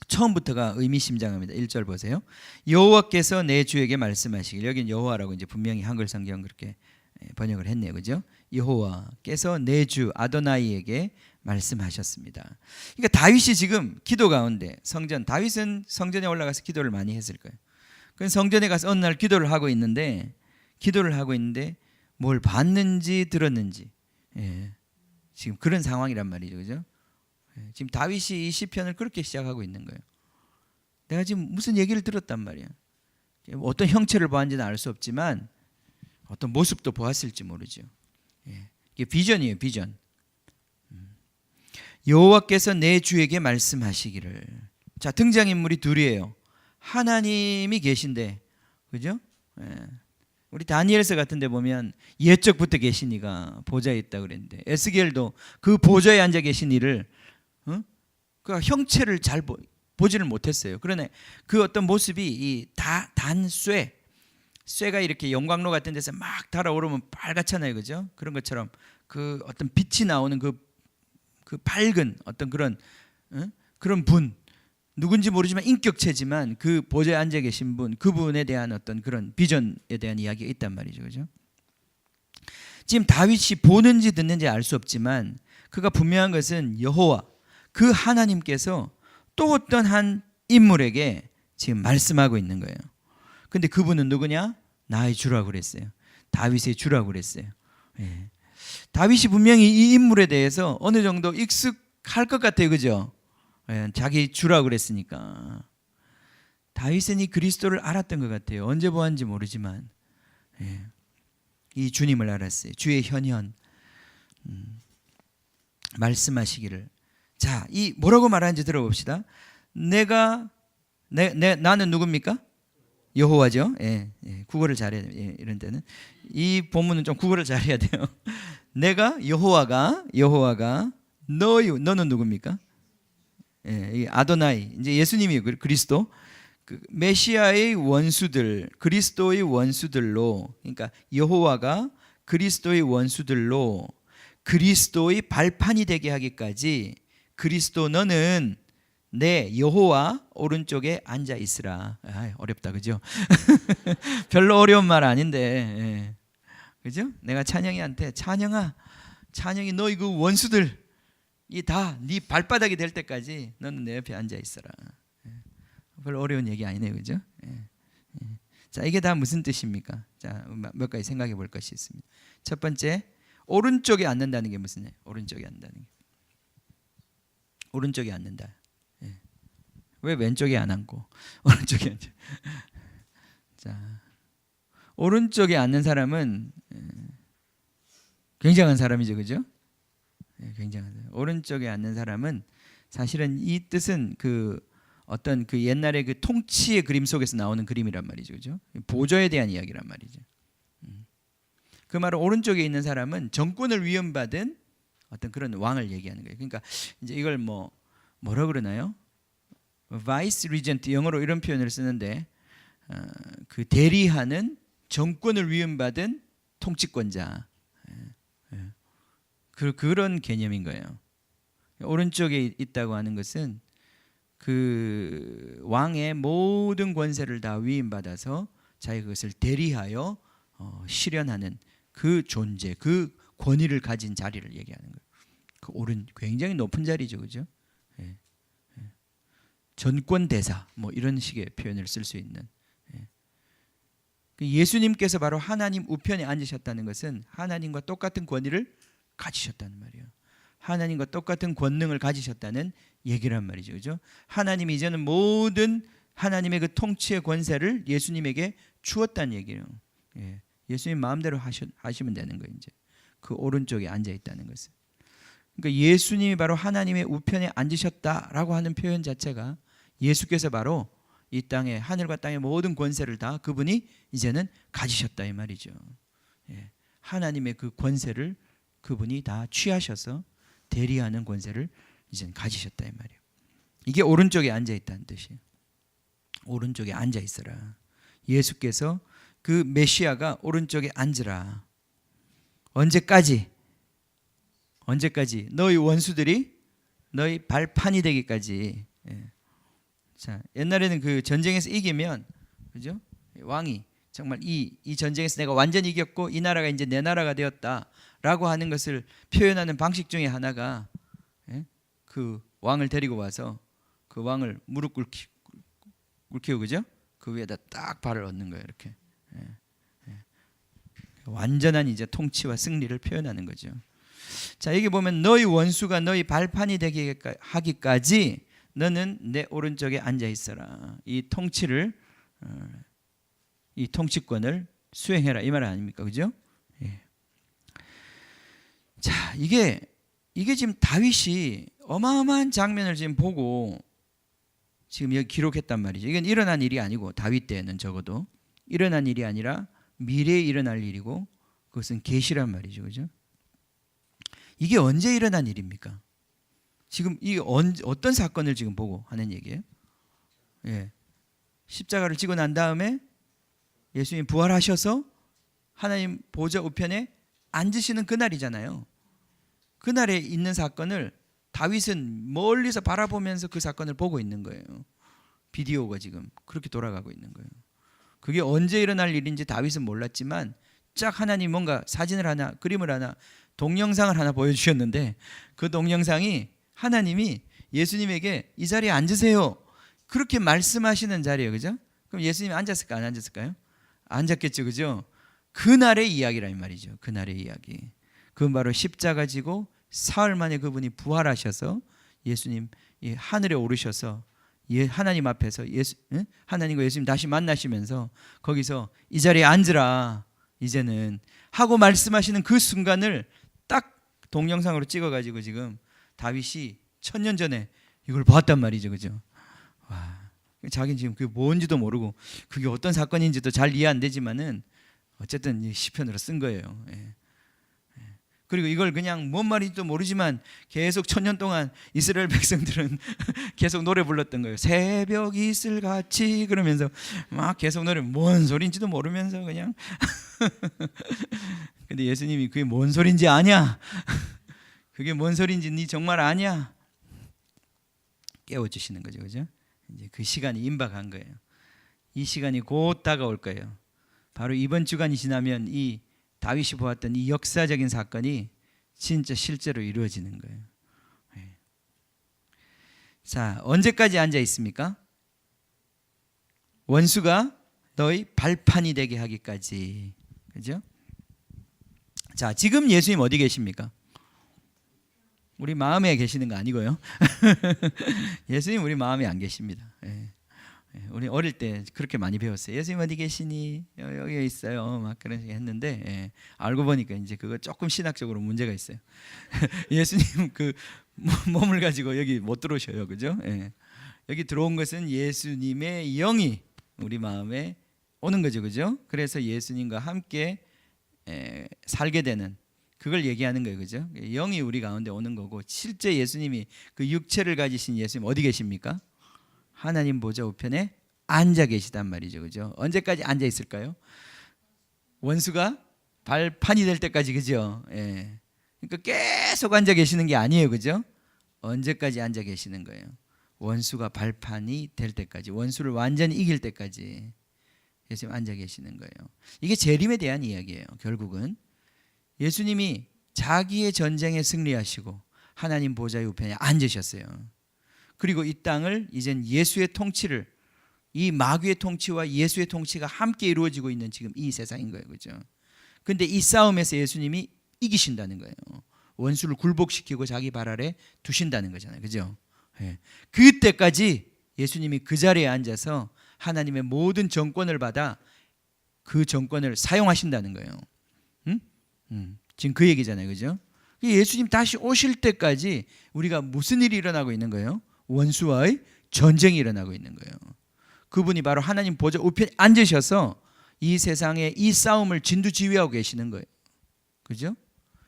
처음부터가 의미심장합니다. 1절 보세요. 여호와께서 내 주에게 말씀하시길. 여기는 여호와라고 이제 분명히 한글 성경 그렇게 번역을 했네요, 그죠? 여호와께서 내 주 아도나이에게 말씀하셨습니다. 그러니까 다윗이 지금 기도 가운데 다윗은 성전에 올라가서 기도를 많이 했을 거예요. 그 성전에 가서 어느 날 기도를 하고 있는데 뭘 봤는지 들었는지 지금 그런 상황이란 말이죠, 그죠? 지금 다윗이 이 시편을 그렇게 시작하고 있는 거예요. 내가 지금 무슨 얘기를 들었단 말이야. 어떤 형체를 보았는지는 알 수 없지만 어떤 모습도 보았을지 모르죠. 이게 비전이에요, 비전. 여호와께서 내 주에게 말씀하시기를. 자, 등장인물이 둘이에요. 하나님이 계신데, 그죠? 우리 다니엘서 같은 데 보면 옛적부터 계신 이가 보좌에 있다 그랬는데 에스겔도 그 보좌에 앉아 계신 이를 그 형체를 잘 보지를 못했어요. 그러나 그 어떤 모습이 이 쇠가 이렇게 영광로 같은 데서 막 달아오르면 빨갛잖아요, 그죠? 그런 것처럼 그 어떤 빛이 나오는 그 밝은 어떤 그런 분, 누군지 모르지만 인격체지만 그 보좌에 앉아 계신 분, 그분에 대한 어떤 그런 비전에 대한 이야기가 있단 말이죠, 그죠? 지금 다윗이 보는지 듣는지 알 수 없지만 그가 분명한 것은 여호와, 그 하나님께서 또 어떤 한 인물에게 지금 말씀하고 있는 거예요. 근데 그분은 누구냐? 나의 주라고 그랬어요. 다윗의 주라고 그랬어요. 예. 다윗이 분명히 이 인물에 대해서 어느 정도 할 것 같아요, 그죠? 예, 자기 주라고 그랬으니까. 다윗은 이 그리스도를 알았던 것 같아요. 언제 보았는지 모르지만 예, 이 주님을 알았어요. 주의 현현 말씀하시기를. 자, 이 뭐라고 말하는지 들어봅시다. 나는 누굽니까? 여호와죠. 예, 예, 국어를 잘해야 돼요. 예, 이런 때는 이 본문은 좀 국어를 잘해야 돼요. 내가 여호와가 너는 누굽니까? 예, 이 아도나이 이제 예수님이 그리스도 그 메시아의 원수들 그리스도의 원수들로 그러니까 여호와가 그리스도의 원수들로 그리스도의 발판이 되게 하기까지 그리스도 너는 내 여호와 오른쪽에 앉아 있으라. 어렵다 그죠? 별로 어려운 말 아닌데 예. 그죠? 내가 찬영이한테 찬영이 너희 그 원수들 이 다 네 발바닥이 될 때까지 너는 내 옆에 앉아 있어라. 예. 별로 어려운 얘기 아니네요, 그죠? 예. 예. 자, 이게 다 무슨 뜻입니까? 자, 몇 가지 생각해 볼 것이 있습니다. 첫 번째, 오른쪽에 앉는다는 게 무슨 얘기예요? 오른쪽에 앉는다는 게. 오른쪽에 앉는다. 예. 왜 왼쪽에 안 앉고 오른쪽에 앉아? 자, 오른쪽에 앉는 사람은 굉장한 사람이죠, 그죠? 예, 굉장한 사람. 오른쪽에 앉는 사람은 사실은 이 뜻은 그 어떤 그 옛날에 그 통치의 그림 속에서 나오는 그림이란 말이죠, 그죠? 보좌에 대한 이야기란 말이죠. 그 말은 오른쪽에 있는 사람은 정권을 위임받은 어떤 그런 왕을 얘기하는 거예요. 그러니까 이제 이걸 뭐라 그러나요? vice regent 영어로 이런 표현을 쓰는데 그 대리하는 정권을 위임받은 통치권자 그런 개념인 거예요. 오른쪽에 있다고 하는 것은 그 왕의 모든 권세를 다 위임받아서 자기 그것을 대리하여 실현하는 그 존재, 그 권위를 가진 자리를 얘기하는 거예요. 그 굉장히 높은 자리죠, 그죠? 예. 예. 전권 대사 뭐 이런 식의 표현을 쓸 수 있는. 예. 예수님께서 바로 하나님 우편에 앉으셨다는 것은 하나님과 똑같은 권위를 가지셨다는 말이에요. 하나님과 똑같은 권능을 가지셨다는 얘기란 말이죠, 그죠? 하나님이 이제는 모든 하나님의 그 통치의 권세를 예수님에게 주었다는 얘기예요. 예. 예수님 마음대로 하시면 되는 거예요. 이제 그 오른쪽에 앉아 있다는 것은. 그러니까 예수님이 바로 하나님의 우편에 앉으셨다라고 하는 표현 자체가 예수께서 바로 이 땅에 하늘과 땅의 모든 권세를 다 그분이 이제는 가지셨다 이 말이죠. 예. 하나님의 그 권세를 그분이 다 취하셔서 대리하는 권세를 이제는 가지셨다 이 말이에요. 이게 오른쪽에 앉아 있다는 뜻이에요. 오른쪽에 앉아 있어라. 예수께서 그 메시아가 오른쪽에 앉으라. 언제까지? 너희 원수들이 너희 발판이 되기까지. 예. 자, 옛날에는 그 전쟁에서 이기면, 그죠? 왕이 정말 이 전쟁에서 내가 완전히 이겼고 이 나라가 이제 내 나라가 되었다라고 하는 것을 표현하는 방식 중에 하나가 예? 그 왕을 데리고 와서 그 왕을 무릎 꿇히고 그죠? 그 위에다 딱 발을 얹는 거예요, 이렇게. 예. 예. 완전한 이제 통치와 승리를 표현하는 거죠. 자, 여기 보면 너희 원수가 너희 발판이 되게 하기까지 너는 내 오른쪽에 앉아 있어라. 이 통치를 이 통치권을 수행해라 이 말 아닙니까, 그죠? 예. 자, 이게 지금 다윗이 어마어마한 장면을 지금 보고 지금 여기 기록했단 말이죠. 이건 일어난 일이 아니고 다윗 때에는 적어도 일어난 일이 아니라 미래에 일어날 일이고 그것은 계시란 말이죠, 그죠? 이게 언제 일어난 일입니까? 지금 이 어떤 사건을 지금 보고 하는 얘기예요? 예. 십자가를 지고 난 다음에 예수님 부활하셔서 하나님 보좌 우편에 앉으시는 그날이잖아요. 그날에 있는 사건을 다윗은 멀리서 바라보면서 그 사건을 보고 있는 거예요. 비디오가 지금 그렇게 돌아가고 있는 거예요. 그게 언제 일어날 일인지 다윗은 몰랐지만 쫙 하나님 뭔가 사진을 하나, 그림을 하나, 동영상을 하나 보여주셨는데 그 동영상이 하나님이 예수님에게 이 자리에 앉으세요 그렇게 말씀하시는 자리예요, 그죠? 그럼 예수님이 앉았을까 안 앉았을까요? 앉았겠죠, 그죠? 그날의 이야기란 말이죠. 그날의 이야기. 그건 바로 십자가 지고 사흘 만에 그분이 부활하셔서 예수님 하늘에 오르셔서 하나님 앞에서 하나님과 예수님 다시 만나시면서 거기서 이 자리에 앉으라 이제는 하고 말씀하시는 그 순간을 딱 동영상으로 찍어가지고 지금 다윗이 1000년 전에 이걸 보았단 말이죠, 그죠? 와, 자기는 지금 그게 뭔지도 모르고 그게 어떤 사건인지도 잘 이해 안 되지만은 어쨌든 시편으로 쓴 거예요. 예. 그리고 이걸 그냥 뭔 말인지도 모르지만 계속 1000년 동안 이스라엘 백성들은 계속 노래 불렀던 거예요. 새벽 이슬같이 그러면서 막 계속 노래, 뭔 소리인지도 모르면서 그냥 근데 예수님이 그게 뭔 소리인지 아냐? 그게 뭔 소리인지 니 정말 아냐? 깨워주시는 거죠, 그죠? 이제 그 시간이 임박한 거예요. 이 시간이 곧 다가올 거예요. 바로 이번 주간이 지나면 이 다윗이 보았던 이 역사적인 사건이 진짜 실제로 이루어지는 거예요. 네. 자, 언제까지 앉아 있습니까? 원수가 너희 발판이 되게 하기까지. 그죠? 자, 지금 예수님 어디 계십니까? 우리 마음에 계시는 거 아니고요. 예수님 우리 마음에 안 계십니다. 예. 우리 어릴 때 그렇게 많이 배웠어요. 예수님 어디 계시니? 여기 있어요. 막 그런 식으로 했는데 알고 보니까 이제 그거 조금 신학적으로 문제가 있어요. 예수님 그 몸을 가지고 여기 못 들어오셔요, 그죠? 여기 들어온 것은 예수님의 영이 우리 마음에 오는 거죠, 그죠? 그래서 예수님과 함께 살게 되는 그걸 얘기하는 거예요, 그죠? 영이 우리 가운데 오는 거고 실제 예수님이 그 육체를 가지신 예수님 어디 계십니까? 하나님 보좌 우편에 앉아 계시단 말이죠, 그죠? 언제까지 앉아 있을까요? 원수가 발판이 될 때까지, 그죠? 그러니까 계속 앉아 계시는 게 아니에요, 그죠? 언제까지 앉아 계시는 거예요? 원수가 발판이 될 때까지, 원수를 완전히 이길 때까지 예수님 앉아 계시는 거예요. 이게 재림에 대한 이야기예요. 결국은 예수님이 자기의 전쟁에 승리하시고 하나님 보좌의 우편에 앉으셨어요. 그리고 이 땅을 이젠 예수의 통치를, 이 마귀의 통치와 예수의 통치가 함께 이루어지고 있는 지금 이 세상인 거예요, 그죠? 근데 이 싸움에서 예수님이 이기신다는 거예요. 원수를 굴복시키고 자기 발 아래 두신다는 거잖아요, 그죠? 그때까지 예수님이 그 자리에 앉아서 하나님의 모든 정권을 받아 그 정권을 사용하신다는 거예요. 지금 그 얘기잖아요, 그죠? 예수님 다시 오실 때까지 우리가 무슨 일이 일어나고 있는 거예요? 원수와의 전쟁이 일어나고 있는 거예요. 그분이 바로 하나님 보좌 우편에 앉으셔서 이 세상의 이 싸움을 진두지휘하고 계시는 거예요, 그죠?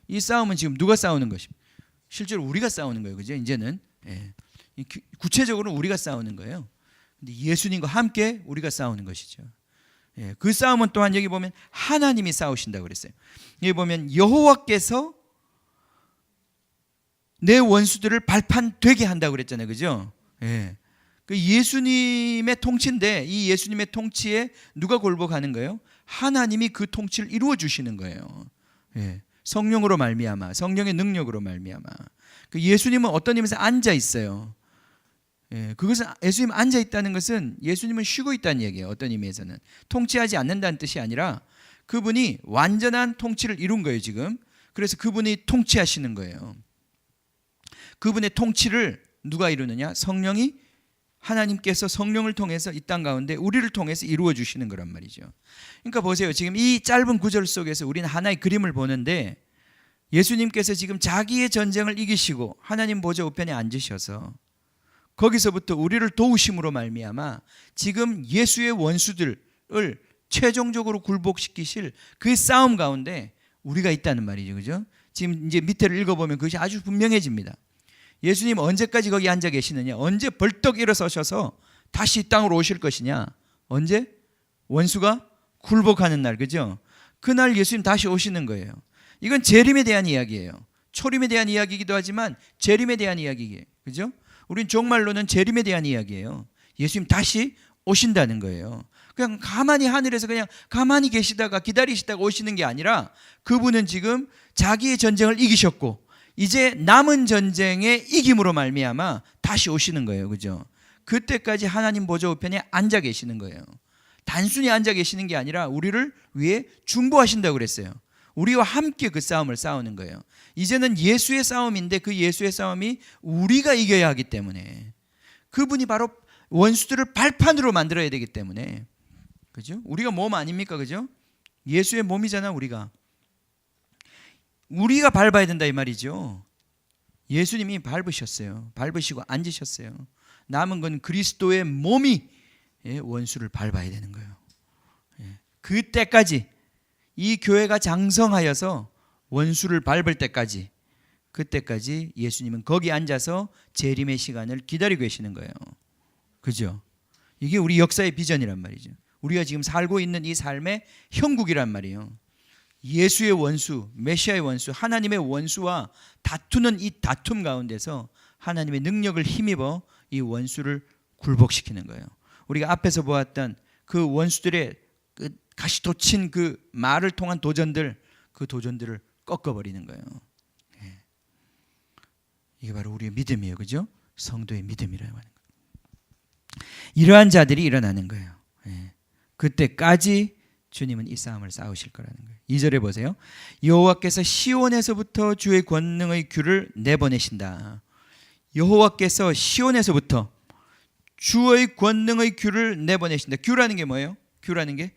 이 싸움은 지금 누가 싸우는 것입니까? 실제로 우리가 싸우는 거예요, 그죠? 이제는 구체적으로 우리가 싸우는 거예요. 근데 예수님과 함께 우리가 싸우는 것이죠. 그 싸움은 또한 여기 보면 하나님이 싸우신다고 그랬어요. 여기 보면 여호와께서 내 원수들을 발판 되게 한다고 그랬잖아요, 그죠? 그 예수님의 통치인데 이 예수님의 통치에 누가 굴복하는 거예요? 하나님이 그 통치를 이루어 주시는 거예요. 성령으로 말미암아, 성령의 능력으로 말미암아. 그 예수님은 어떤 의미에서 앉아 있어요. 그것은 예수님 앉아 있다는 것은 예수님은 쉬고 있다는 얘기예요. 어떤 의미에서는 통치하지 않는다는 뜻이 아니라 그분이 완전한 통치를 이룬 거예요, 지금. 그래서 그분이 통치하시는 거예요. 그분의 통치를 누가 이루느냐? 성령이, 하나님께서 성령을 통해서 이 땅 가운데 우리를 통해서 이루어 주시는 거란 말이죠. 그러니까 보세요. 지금 이 짧은 구절 속에서 우리는 하나의 그림을 보는데 예수님께서 지금 자기의 전쟁을 이기시고 하나님 보좌 우편에 앉으셔서 거기서부터 우리를 도우심으로 말미암아 지금 예수의 원수들을 최종적으로 굴복시키실 그 싸움 가운데 우리가 있다는 말이죠, 그죠? 지금 이제 밑에를 읽어보면 그것이 아주 분명해집니다. 예수님 언제까지 거기 앉아 계시느냐? 언제 벌떡 일어서셔서 다시 이 땅으로 오실 것이냐? 언제? 원수가 굴복하는 날, 그죠? 그날 예수님 다시 오시는 거예요. 이건 재림에 대한 이야기예요. 초림에 대한 이야기이기도 하지만 재림에 대한 이야기예요, 그죠? 우린 정말로는 재림에 대한 이야기예요. 예수님 다시 오신다는 거예요. 그냥 가만히 하늘에서 그냥 가만히 계시다가 기다리시다가 오시는 게 아니라 그분은 지금 자기의 전쟁을 이기셨고 이제 남은 전쟁의 이김으로 말미암아 다시 오시는 거예요, 그죠? 그때까지 하나님 보좌 우편에 앉아 계시는 거예요. 단순히 앉아 계시는 게 아니라 우리를 위해 중보하신다고 그랬어요. 우리와 함께 그 싸움을 싸우는 거예요. 이제는 예수의 싸움인데 그 예수의 싸움이 우리가 이겨야 하기 때문에, 그분이 바로 원수들을 발판으로 만들어야 되기 때문에, 그죠? 우리가 몸 아닙니까? 그죠? 예수의 몸이잖아. 우리가 밟아야 된다 이 말이죠. 예수님이 밟으셨어요. 밟으시고 앉으셨어요. 남은 건 그리스도의 몸이 원수를 밟아야 되는 거예요. 그때까지, 이 교회가 장성하여서 원수를 밟을 때까지, 그때까지 예수님은 거기 앉아서 재림의 시간을 기다리고 계시는 거예요. 그죠? 이게 우리 역사의 비전이란 말이죠. 우리가 지금 살고 있는 이 삶의 형국이란 말이에요. 예수의 원수, 메시아의 원수, 하나님의 원수와 다투는 이 다툼 가운데서 하나님의 능력을 힘입어 이 원수를 굴복시키는 거예요. 우리가 앞에서 보았던 그 원수들의 그 가시돋친 그 말을 통한 도전들, 그 도전들을 꺾어버리는 거예요. 이게 바로 우리의 믿음이에요. 그죠? 성도의 믿음이라고 하는 거예요. 이러한 자들이 일어나는 거예요. 그때까지 주님은 이 싸움을 싸우실 거라는 거예요. 2절에 보세요. 여호와께서 시온에서부터 주의 권능의 규를 내보내신다. 여호와께서 시온에서부터 주의 권능의 규를 내보내신다. 규라는 게 뭐예요? 규라는 게,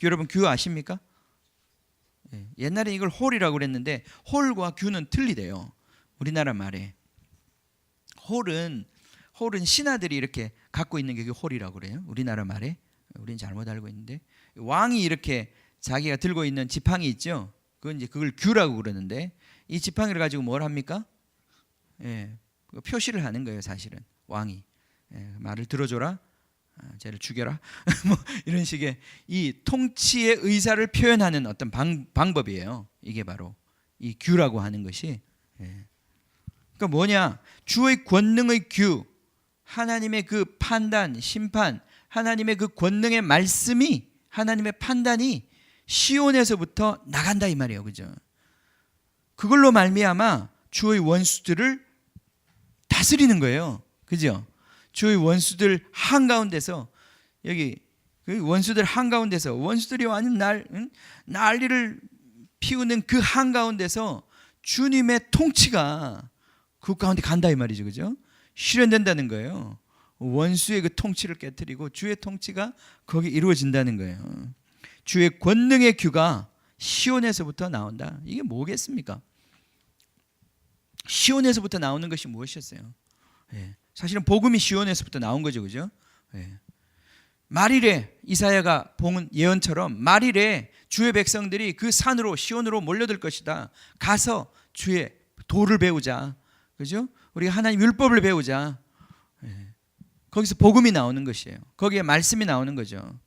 여러분 규 아십니까? 옛날에 이걸 홀이라고 그랬는데 홀과 규는 틀리대요. 우리나라 말에 홀은 신하들이 이렇게 갖고 있는 게 홀이라고 그래요. 우리나라 말에. 우리는 잘못 알고 있는데, 왕이 이렇게 자기가 들고 있는 지팡이 있죠. 그걸 규라고 그러는데, 이 지팡이를 가지고 뭘 합니까? 표시를 하는 거예요. 사실은 왕이 말을 들어줘라, 쟤를 죽여라, 뭐 이런 식의 이 통치의 의사를 표현하는 어떤 방법이에요. 이게 바로 이 규라고 하는 것이. 그러니까 뭐냐? 주의 권능의 규, 하나님의 그 판단, 심판, 하나님의 그 권능의 말씀이, 하나님의 판단이 시온에서부터 나간다 이 말이에요. 그죠? 그걸로 말미암아 주의 원수들을 다스리는 거예요. 그죠? 주의 원수들 한가운데서, 여기 그 원수들 한가운데서, 원수들이 완전 난리를 피우는 그 한가운데서 주님의 통치가 그 가운데 간다 이 말이죠. 그죠? 실현된다는 거예요. 원수의 그 통치를 깨뜨리고 주의 통치가 거기 이루어진다는 거예요. 주의 권능의 규가 시온에서부터 나온다. 이게 뭐겠습니까? 시온에서부터 나오는 것이 무엇이었어요? 사실은 복음이 시온에서부터 나온 거죠. 그죠? 말일에 이사야가 본 예언처럼 말일에 주의 백성들이 그 산으로, 시온으로 몰려들 것이다. 가서 주의 도를 배우자. 그죠? 우리가 하나님 율법을 배우자. 거기서 복음이 나오는 것이에요. 거기에 말씀이 나오는 거죠.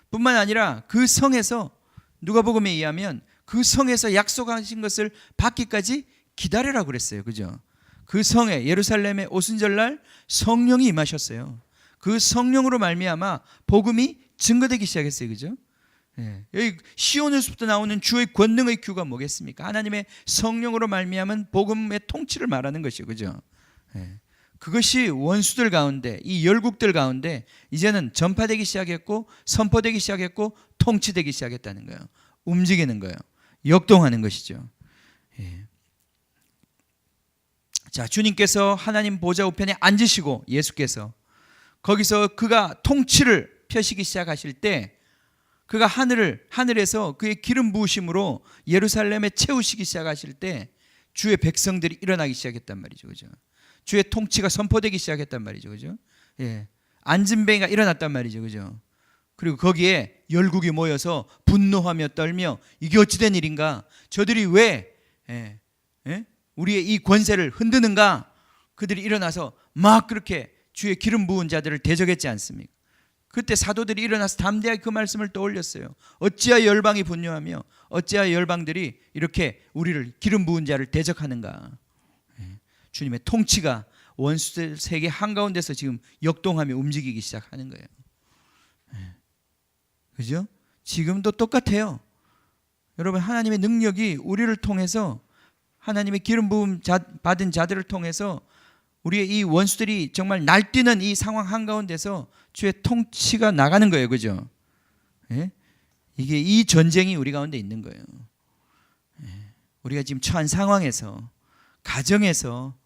뿐만 아니라 그 성에서, 누가복음에 의하면 그 성에서 약속하신 것을 받기까지 기다려라고 그랬어요. 그죠? 그 성에, 예루살렘의 오순절날 성령이 임하셨어요. 그 성령으로 말미암아 복음이 증거되기 시작했어요. 그죠? 여기 시온에서부터 나오는 주의 권능의 규가 뭐겠습니까? 하나님의 성령으로 말미암은 복음의 통치를 말하는 것이죠. 그죠? 그것이 원수들 가운데, 이 열국들 가운데 이제는 전파되기 시작했고, 선포되기 시작했고, 통치되기 시작했다는 거예요. 움직이는 거예요. 역동하는 것이죠. 자, 주님께서 하나님 보좌 우편에 앉으시고, 예수께서 거기서 그가 통치를 펴시기 시작하실 때, 그가 하늘에서 그의 기름 부으심으로 예루살렘에 채우시기 시작하실 때 주의 백성들이 일어나기 시작했단 말이죠. 그죠? 주의 통치가 선포되기 시작했단 말이죠. 그죠? 안진뱅이가 일어났단 말이죠. 그죠? 그리고 거기에 열국이 모여서 분노하며 떨며, 이게 어찌된 일인가? 저들이 왜 우리의 이 권세를 흔드는가? 그들이 일어나서 막 그렇게 주의 기름 부은 자들을 대적했지 않습니까? 그때 사도들이 일어나서 담대하게 그 말씀을 떠올렸어요. 어찌하여 열방이 분노하며, 어찌하여 열방들이 이렇게 우리를 기름 부은 자를 대적하는가? 주님의 통치가 원수들 세계 한가운데서 지금 역동하며 움직이기 시작하는 거예요. 그죠? 지금도 똑같아요. 여러분, 하나님의 능력이 우리를 통해서, 하나님의 기름 부음 받은 자들을 통해서 우리의 이 원수들이 정말 날뛰는 이 상황 한가운데서 주의 통치가 나가는 거예요. 그죠? 이게 이 전쟁이 우리 가운데 있는 거예요. 우리가 지금 처한 상황에서, 가정에서,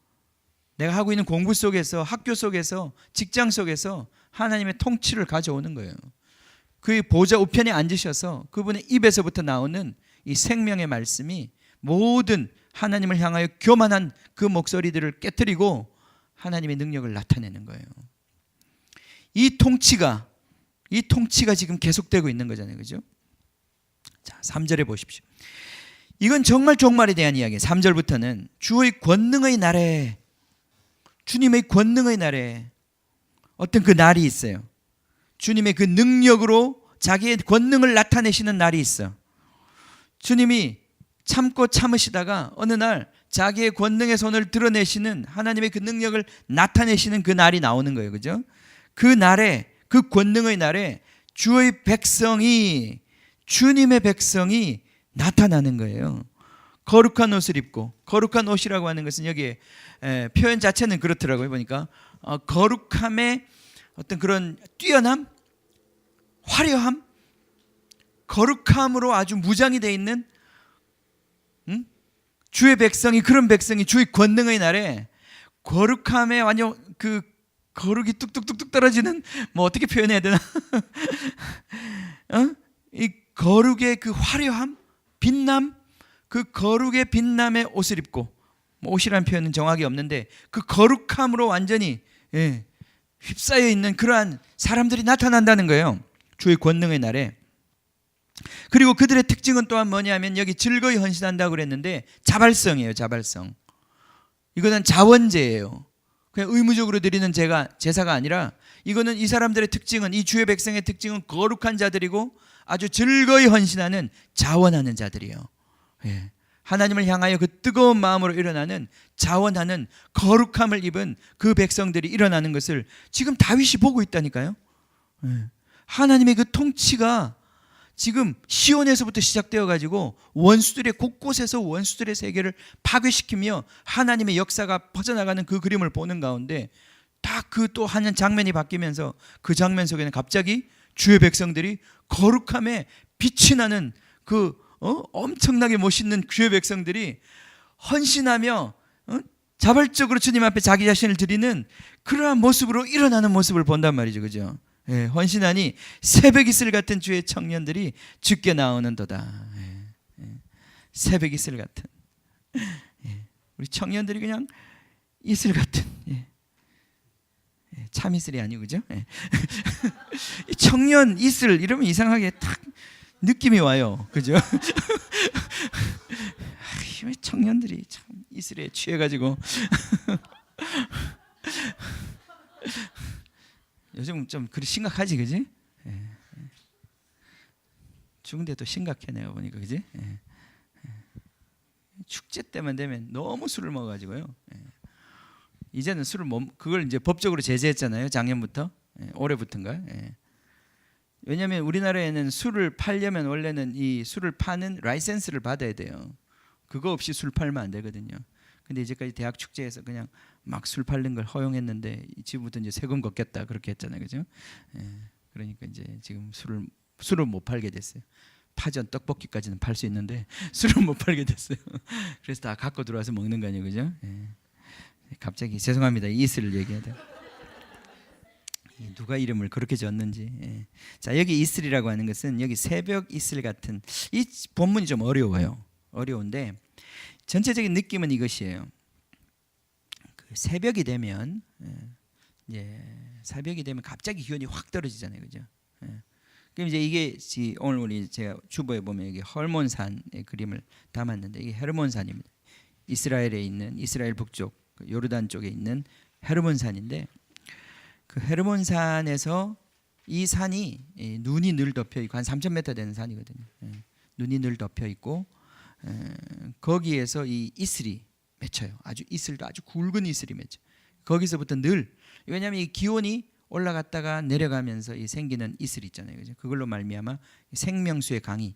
내가 하고 있는 공부 속에서, 학교 속에서, 직장 속에서 하나님의 통치를 가져오는 거예요. 그의 보좌 우편에 앉으셔서 그분의 입에서부터 나오는 이 생명의 말씀이 모든 하나님을 향하여 교만한 그 목소리들을 깨트리고 하나님의 능력을 나타내는 거예요. 이 통치가 지금 계속되고 있는 거잖아요. 그죠? 자, 3절에 보십시오. 이건 정말 종말에 대한 이야기예요. 3절부터는 주의 권능의 날에, 주님의 권능의 날에 어떤 그 날이 있어요. 주님의 그 능력으로 자기의 권능을 나타내시는 날이 있어. 주님이 참고 참으시다가 어느 날 자기의 권능의 손을 드러내시는 하나님의 그 능력을 나타내시는 그 날이 나오는 거예요. 그죠? 그 날에, 그 권능의 날에 주의 백성이, 주님의 백성이 나타나는 거예요. 거룩한 옷을 입고, 거룩한 옷이라고 하는 것은 여기에 표현 자체는 그렇더라고요. 보니까 거룩함의 어떤 그런 뛰어남, 화려함, 거룩함으로 아주 무장이 되어 있는 주의 백성이, 그런 백성이 주의 권능의 날에 거룩함에 완전 그 거룩이 뚝뚝뚝뚝 떨어지는, 뭐 어떻게 표현해야 되나? 이 거룩의 그 화려함, 빛남, 그 거룩의 빛남의 옷을 입고, 뭐 옷이라는 표현은 정확히 없는데 그 거룩함으로 완전히 휩싸여 있는 그러한 사람들이 나타난다는 거예요. 주의 권능의 날에. 그리고 그들의 특징은 또한 뭐냐면 여기 즐거이 헌신한다고 그랬는데 자발성이에요. 자발성. 이거는 자원제예요. 그냥 의무적으로 드리는 제사가 아니라, 이거는 이 사람들의 특징은, 이 주의 백성의 특징은 거룩한 자들이고 아주 즐거이 헌신하는, 자원하는 자들이에요. 하나님을 향하여 그 뜨거운 마음으로 일어나는, 자원하는, 거룩함을 입은 그 백성들이 일어나는 것을 지금 다윗이 보고 있다니까요. 하나님의 그 통치가 지금 시온에서부터 시작되어 가지고 원수들의 곳곳에서 원수들의 세계를 파괴시키며 하나님의 역사가 퍼져나가는 그 그림을 보는 가운데 딱 그 또 한 장면이 바뀌면서 그 장면 속에는 갑자기 주의 백성들이 거룩함에 빛이 나는 그 엄청나게 멋있는 주의 백성들이 헌신하며 자발적으로 주님 앞에 자기 자신을 드리는 그러한 모습으로 일어나는 모습을 본단 말이죠. 그죠? 헌신하니 새벽 이슬 같은 주의 청년들이 죽게 나오는도다. 새벽 이슬 같은, 우리 청년들이 그냥 이슬 같은, 참 이슬이 아니고, 그죠? 청년 이슬 이러면 이상하게 딱 느낌이 와요. 그죠? 청년들이 참 이슬에 취해가지고 요즘 좀 그리 심각하지, 그지? 죽은데도 심각해 내가 보니까, 그지? 축제 때만 되면 너무 술을 먹어가지고요. 이제는 술을 그걸 이제 법적으로 제재했잖아요. 작년부터, 올해부터인가? 왜냐하면 우리나라에는 술을 팔려면 원래는 이 술을 파는 라이센스를 받아야 돼요. 그거 없이 술 팔면 안 되거든요. 근데 이제까지 대학 축제에서 그냥 막 술 팔는 걸 허용했는데 지금부터 이제 세금 걷겠다 그렇게 했잖아요, 그죠? 그러니까 이제 지금 술을 못 팔게 됐어요. 파전 떡볶이까지는 팔 수 있는데 술은 못 팔게 됐어요. 그래서 다 갖고 들어와서 먹는 거 아니에요, 그죠? 갑자기 죄송합니다. 이슬을 얘기하다. 누가 이름을 그렇게 졌는지. 자, 여기 이슬이라고 하는 것은 여기 새벽 이슬 같은, 이 본문이 좀 어려워요. 어려운데 전체적인 느낌은 이것이에요. 그 새벽이 되면 새벽이 되면 갑자기 기온이 확 떨어지잖아요, 그죠? 그럼 이제 이게 오늘 우리 제가 주보에 보면 여기 헐몬산의 그림을 담았는데 이게 헤르몬산입니다. 이스라엘에 있는, 이스라엘 북쪽 요르단 쪽에 있는 헤르몬산인데, 그 헤르몬산에서 이 산이 눈이 늘 덮여 있고 한 3,000m 되는 산이거든요. 눈이 늘 덮여 있고 거기에서 이 이슬이 맺혀요. 아주 이슬도 아주 굵은 이슬이 맺혀. 거기서부터 늘, 왜냐하면 이 기온이 올라갔다가 내려가면서 이 생기는 이슬 있잖아요, 그죠? 그걸로 말미암아 생명수의 강이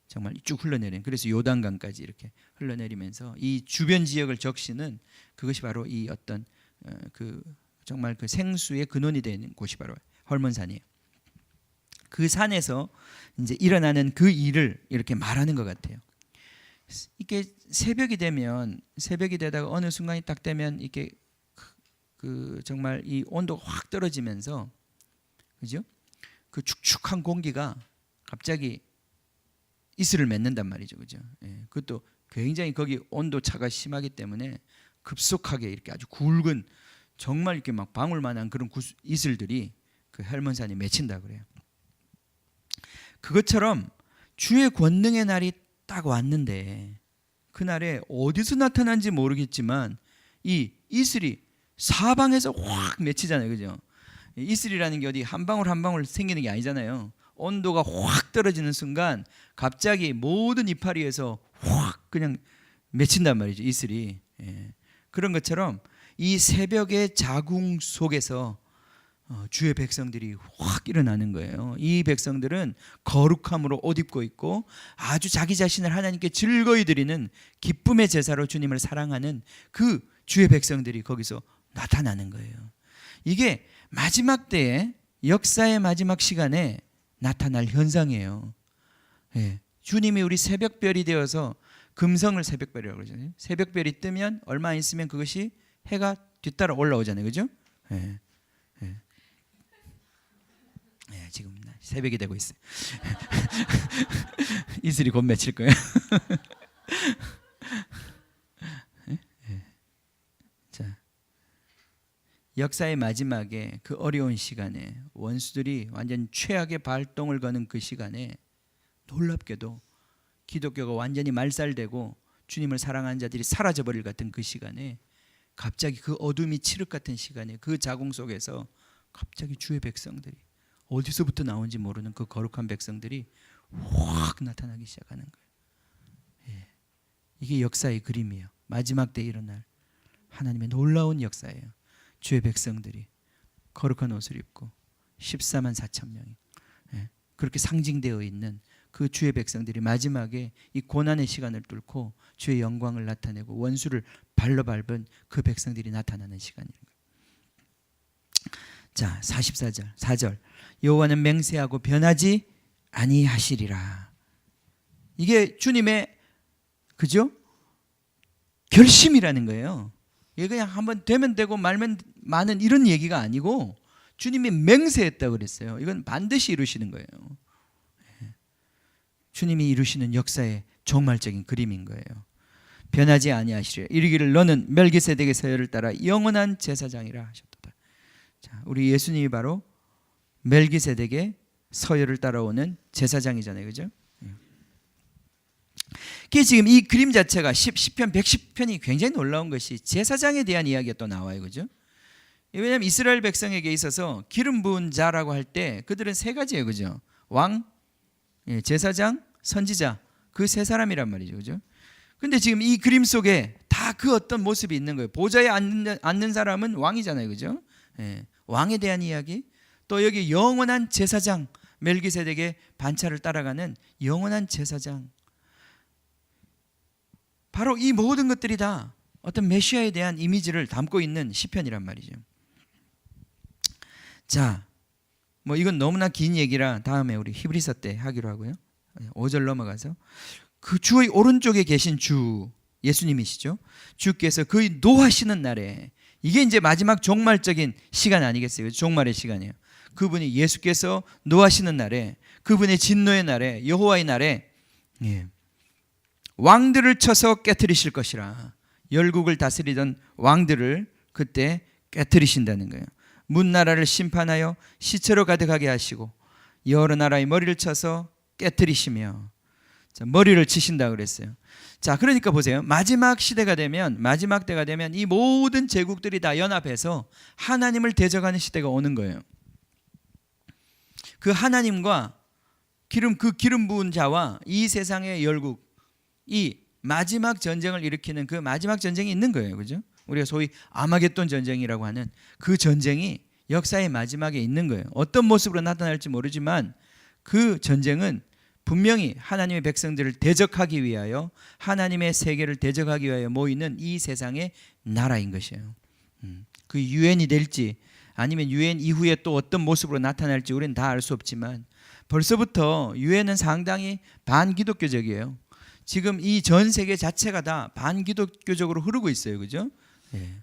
정말 쭉 흘러내리는, 그래서 요단강까지 이렇게 흘러내리면서 이 주변 지역을 적시는 그것이 바로 이 어떤 그 정말 그 생수의 근원이 되는 곳이 바로 헐몬산이에요. 그 산에서 이제 일어나는 그 일을 이렇게 말하는 것 같아요. 이게 새벽이 되다가 어느 순간이 딱 되면 이게 정말 이 온도가 확 떨어지면서, 그죠? 그 축축한 공기가 갑자기 이슬을 맺는단 말이죠, 그죠? 예, 그것도 굉장히 거기 온도 차가 심하기 때문에 급속하게 이렇게 아주 굵은, 정말 이렇게 막 방울만한 그런 이슬들이 그 헬몬산에 맺힌다 그래요. 그것처럼 주의 권능의 날이 딱 왔는데, 그날에 어디서 나타난지 모르겠지만 이 이슬이 사방에서 확 맺히잖아요, 그죠? 이슬이라는 게 어디 한 방울 한 방울 생기는 게 아니잖아요. 온도가 확 떨어지는 순간 갑자기 모든 이파리에서 확 그냥 맺힌단 말이죠, 이슬이. 예. 그런 것처럼 이 새벽의 자궁 속에서 주의 백성들이 확 일어나는 거예요. 이 백성들은 거룩함으로 옷 입고 있고 아주 자기 자신을 하나님께 즐거이 드리는 기쁨의 제사로 주님을 사랑하는 그 주의 백성들이 거기서 나타나는 거예요. 이게 마지막 때에, 역사의 마지막 시간에 나타날 현상이에요. 예. 주님이 우리 새벽별이 되어서, 금성을 새벽별이라고 그러잖아요. 새벽별이 뜨면 얼마 안 있으면 그것이 해가 뒤따라 올라오잖아요, 그죠? 예. 예. 예, 지금 새벽이 되고 있어요. 이슬이 곧 맺힐 거예요. 예? 예. 자, 역사의 마지막에 그 어려운 시간에 원수들이 완전 최악의 발동을 거는 그 시간에 놀랍게도 기독교가 완전히 말살되고 주님을 사랑하는 자들이 사라져버릴 같은 그 시간에, 갑자기 그 어둠이 칠흑 같은 시간에 그 자궁 속에서 갑자기 주의 백성들이, 어디서부터 나온지 모르는 그 거룩한 백성들이 확 나타나기 시작하는 거예요. 예. 이게 역사의 그림이에요. 마지막 때 일어날 하나님의 놀라운 역사예요. 주의 백성들이 거룩한 옷을 입고 14만 4천 명이, 예, 그렇게 상징되어 있는 그 주의 백성들이 마지막에 이 고난의 시간을 뚫고 주의 영광을 나타내고 원수를 발로 밟은 그 백성들이 나타나는 시간인 거예요. 자, 44절 4절, 여호와는 맹세하고 변하지 아니하시리라. 이게 주님의, 그죠? 결심이라는 거예요. 이게 그냥 한번 되면 되고 말면 마는 이런 얘기가 아니고 주님이 맹세했다고 그랬어요. 이건 반드시 이루시는 거예요. 주님이 이루시는 역사의 종말적인 그림인 거예요. 변하지 아니하시리라. 이르기를 너는 멜기세덱의 서열을 따라 영원한 제사장이라 하셨도다. 자, 우리 예수님이 바로 멜기세덱의 서열을 따라오는 제사장이잖아요, 그죠? 그게 지금 이 그림 자체가 시편 110편이 굉장히 놀라운 것이 제사장에 대한 이야기가 또 나와요, 그죠? 왜냐하면 이스라엘 백성에게 있어서 기름 부은 자라고 할 때 그들은 세 가지예요, 그죠? 왕, 제사장, 선지자, 그 세 사람이란 말이죠, 그죠? 근데 지금 이 그림 속에 다 그 어떤 모습이 있는 거예요. 보좌에 앉는 사람은 왕이잖아요, 그죠? 왕에 대한 이야기, 또 여기 영원한 제사장, 멜기세덱의 반차를 따라가는 영원한 제사장, 바로 이 모든 것들이 다 어떤 메시아에 대한 이미지를 담고 있는 시편이란 말이죠. 자, 뭐 이건 너무나 긴 얘기라 다음에 우리 히브리서 때 하기로 하고요. 5절 넘어가서, 그 주의 오른쪽에 계신 주 예수님이시죠. 주께서 그의 노하시는 날에, 이게 이제 마지막 종말적인 시간 아니겠어요? 종말의 시간이에요. 그분이 예수께서 노하시는 날에, 그분의 진노의 날에, 여호와의 날에, 왕들을 쳐서 깨트리실 것이라. 열국을 다스리던 왕들을 그때 깨트리신다는 거예요. 문나라를 심판하여 시체로 가득하게 하시고 여러 나라의 머리를 쳐서 깨트리시며, 자, 머리를 치신다 그랬어요. 자, 그러니까 보세요. 마지막 시대가 되면, 마지막 때가 되면 이 모든 제국들이 다 연합해서 하나님을 대적하는 시대가 오는 거예요. 그 하나님과 그 기름 부은 자와 이 세상의 열국, 이 마지막 전쟁을 일으키는 그 마지막 전쟁이 있는 거예요, 그죠? 우리가 소위 아마겟돈 전쟁이라고 하는 그 전쟁이 역사의 마지막에 있는 거예요. 어떤 모습으로 나타날지 모르지만 그 전쟁은 분명히 하나님의 백성들을 대적하기 위하여, 하나님의 세계를 대적하기 위하여 모이는 이 세상의 나라인 것이에요. 그 유엔이 될지 아니면 유엔 이후에 또 어떤 모습으로 나타날지 우리는 다 알 수 없지만 벌써부터 유엔은 상당히 반기독교적이에요. 지금 이 전 세계 자체가 다 반기독교적으로 흐르고 있어요. 그죠? 예.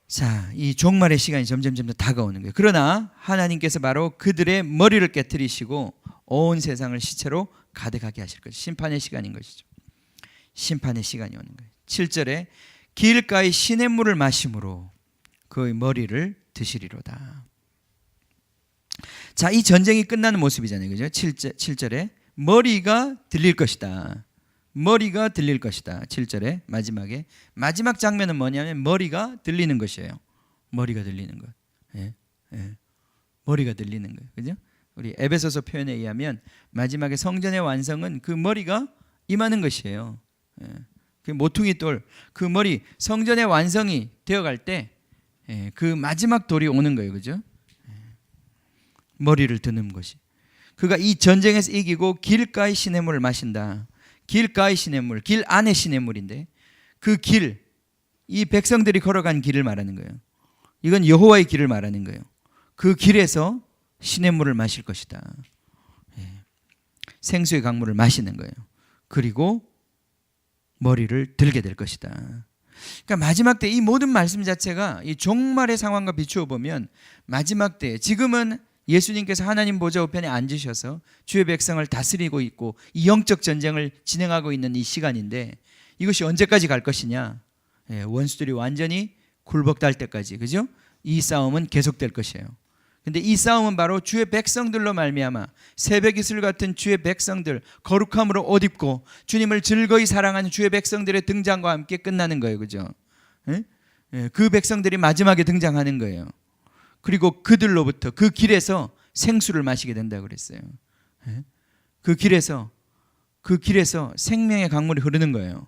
자, 이 종말의 시간이 점점 다가오는 거예요. 그러나 하나님께서 바로 그들의 머리를 깨뜨리시고 온 세상을 시체로 가득하게 하실 것이죠. 심판의 시간인 것이죠. 심판의 시간이 오는 거예요. 7절에 길가의 시냇물을 마심으로 그의 머리를 드시리로다. 자, 이 전쟁이 끝나는 모습이잖아요. 그죠? 7절에 머리가 들릴 것이다. 머리가 들릴 것이다. 7절에 마지막에 마지막 장면은 뭐냐면 머리가 들리는 것이에요. 머리가 들리는 것. 예, 예. 머리가 들리는 거예요. 그죠? 우리 에베소서 표현에 의하면 마지막에 성전의 완성은 그 머리가 임하는 것이에요. 예. 그 모퉁이 돌, 그 머리, 성전의 완성이 되어갈 때 그 마지막 돌이 오는 거예요. 그죠? 머리를 드는 것이. 그가 이 전쟁에서 이기고 길가의 시냇물을 마신다. 길가의 시냇물, 길 안의 시냇물인데 그 길, 이 백성들이 걸어간 길을 말하는 거예요. 이건 여호와의 길을 말하는 거예요. 그 길에서 시냇물을 마실 것이다. 생수의 강물을 마시는 거예요. 그리고 머리를 들게 될 것이다. 그러니까 마지막 때 이 모든 말씀 자체가 이 종말의 상황과 비추어 보면 마지막 때, 지금은 예수님께서 하나님 보좌 우편에 앉으셔서 주의 백성을 다스리고 있고 이 영적 전쟁을 진행하고 있는 이 시간인데 이것이 언제까지 갈 것이냐? 원수들이 완전히 굴복달 때까지, 그죠? 이 싸움은 계속될 것이에요. 근데 이 싸움은 바로 주의 백성들로 말미암아 새벽 이슬 같은 주의 백성들, 거룩함으로 옷 입고 주님을 즐거이 사랑하는 주의 백성들의 등장과 함께 끝나는 거예요. 그죠? 그 백성들이 마지막에 등장하는 거예요. 그리고 그들로부터 그 길에서 생수를 마시게 된다고 그랬어요. 그 길에서 생명의 강물이 흐르는 거예요.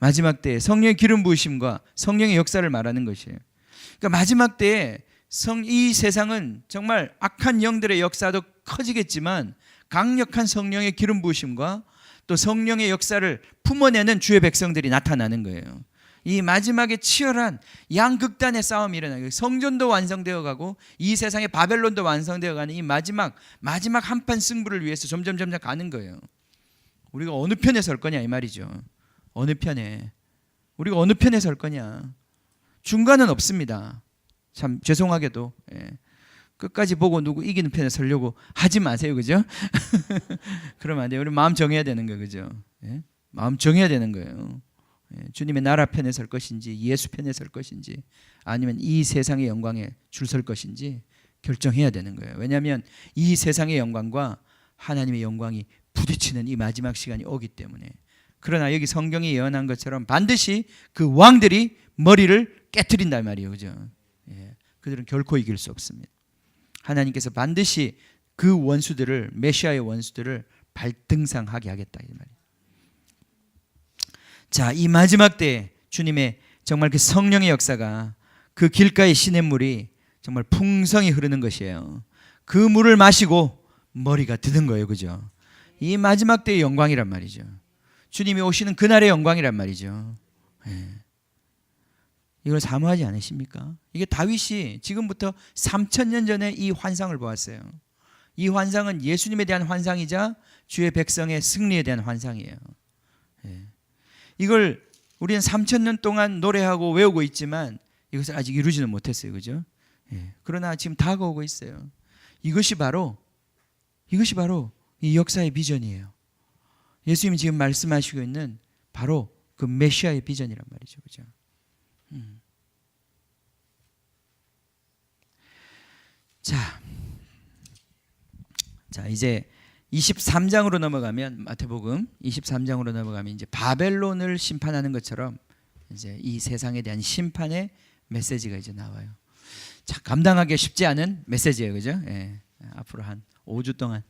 마지막 때에 성령의 기름 부으심과 성령의 역사를 말하는 것이에요. 그러니까 마지막 때에 이 세상은 정말 악한 영들의 역사도 커지겠지만 강력한 성령의 기름 부으심과 또 성령의 역사를 품어내는 주의 백성들이 나타나는 거예요. 이 마지막에 치열한 양극단의 싸움이 일어나요. 성전도 완성되어 가고 이 세상의 바벨론도 완성되어 가는 이 마지막 한판 승부를 위해서 점점 가는 거예요. 우리가 어느 편에 설 거냐 이 말이죠. 어느 편에. 우리가 어느 편에 설 거냐. 중간은 없습니다. 참 죄송하게도 끝까지 보고 누구 이기는 편에 서려고 하지 마세요. 그죠? 그러면 안 돼요. 우리 마음 정해야 되는 거예요. 그죠? 마음 정해야 되는 거예요. 주님의 나라 편에 설 것인지 예수 편에 설 것인지 아니면 이 세상의 영광에 줄 설 것인지 결정해야 되는 거예요. 왜냐하면 이 세상의 영광과 하나님의 영광이 부딪히는 이 마지막 시간이 오기 때문에. 그러나 여기 성경이 예언한 것처럼 반드시 그 왕들이 머리를 깨트린단 말이에요. 그죠? 그들은 결코 이길 수 없습니다. 하나님께서 반드시 그 원수들을, 메시아의 원수들을 발등상하게 하겠다 이 말이에요. 자, 이 마지막 때에 주님의 정말 그 성령의 역사가 그 길가의 시냇물이 정말 풍성히 흐르는 것이에요. 그 물을 마시고 머리가 드는 거예요. 그죠? 이 마지막 때의 영광이란 말이죠. 주님이 오시는 그날의 영광이란 말이죠. 이걸 사모하지 않으십니까? 이게 다윗이 지금부터 3000년 전에 이 환상을 보았어요. 이 환상은 예수님에 대한 환상이자 주의 백성의 승리에 대한 환상이에요. 이걸 우리는 3000년 동안 노래하고 외우고 있지만 이것을 아직 이루지는 못했어요. 그죠? 그러나 지금 다가오고 있어요. 이것이 바로 이 역사의 비전이에요. 예수님이 지금 말씀하시고 있는 바로 그 메시아의 비전이란 말이죠. 그죠? 자, 이제 23장으로 넘어가면 마태복음 23장으로 넘어가면 이제 바벨론을 심판하는 것처럼 이제 이 세상에 대한 심판의 메시지가 이제 나와요. 자, 감당하기 쉽지 않은 메시지예요. 그죠? 앞으로 한 5주 동안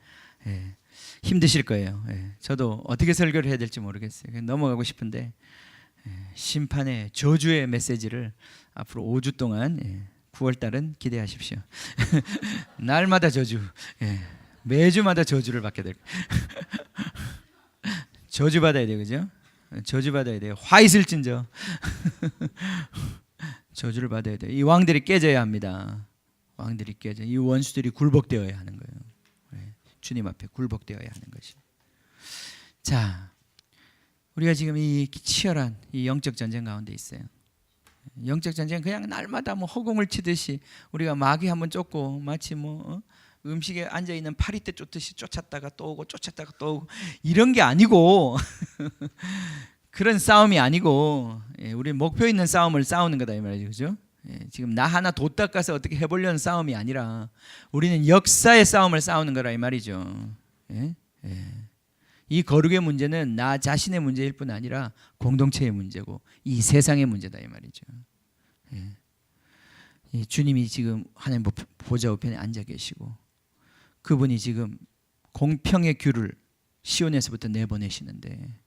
힘드실 거예요. 저도 어떻게 설교를 해야 될지 모르겠어요. 넘어가고 싶은데 심판의 저주의 메시지를 앞으로 5주 동안 9월 달은 기대하십시오. 날마다 저주. 매주마다 저주를 받게 될 거예요. 저주 받아야 돼요. 그죠? 저주 받아야 돼요. 화 있을진저. 저주를 받아야 돼요. 이 왕들이 깨져야 합니다. 왕들이 깨져. 이 원수들이 굴복되어야 하는 거예요. 주님 앞에 굴복되어야 하는 것이. 자, 우리가 지금 이 치열한 이 영적 전쟁 가운데 있어요. 영적 전쟁 그냥 날마다 뭐 허공을 치듯이 우리가 마귀 한번 쫓고 마치 뭐 음식에 앉아 있는 파리떼 쫓듯이 쫓았다가 또 오고 쫓았다가 또 오고 이런 게 아니고 그런 싸움이 아니고 우리 목표 있는 싸움을 싸우는 거다 이 말이죠, 그죠? 지금 나 하나 도 닦아서 어떻게 해보려는 싸움이 아니라 우리는 역사의 싸움을 싸우는 거라 이 말이죠. 이 거룩의 문제는 나 자신의 문제일 뿐 아니라 공동체의 문제고 이 세상의 문제다 이 말이죠. 주님이 지금 하나님 보좌 우편에 앉아 계시고 그분이 지금 공평의 귤을 시온에서부터 내보내시는데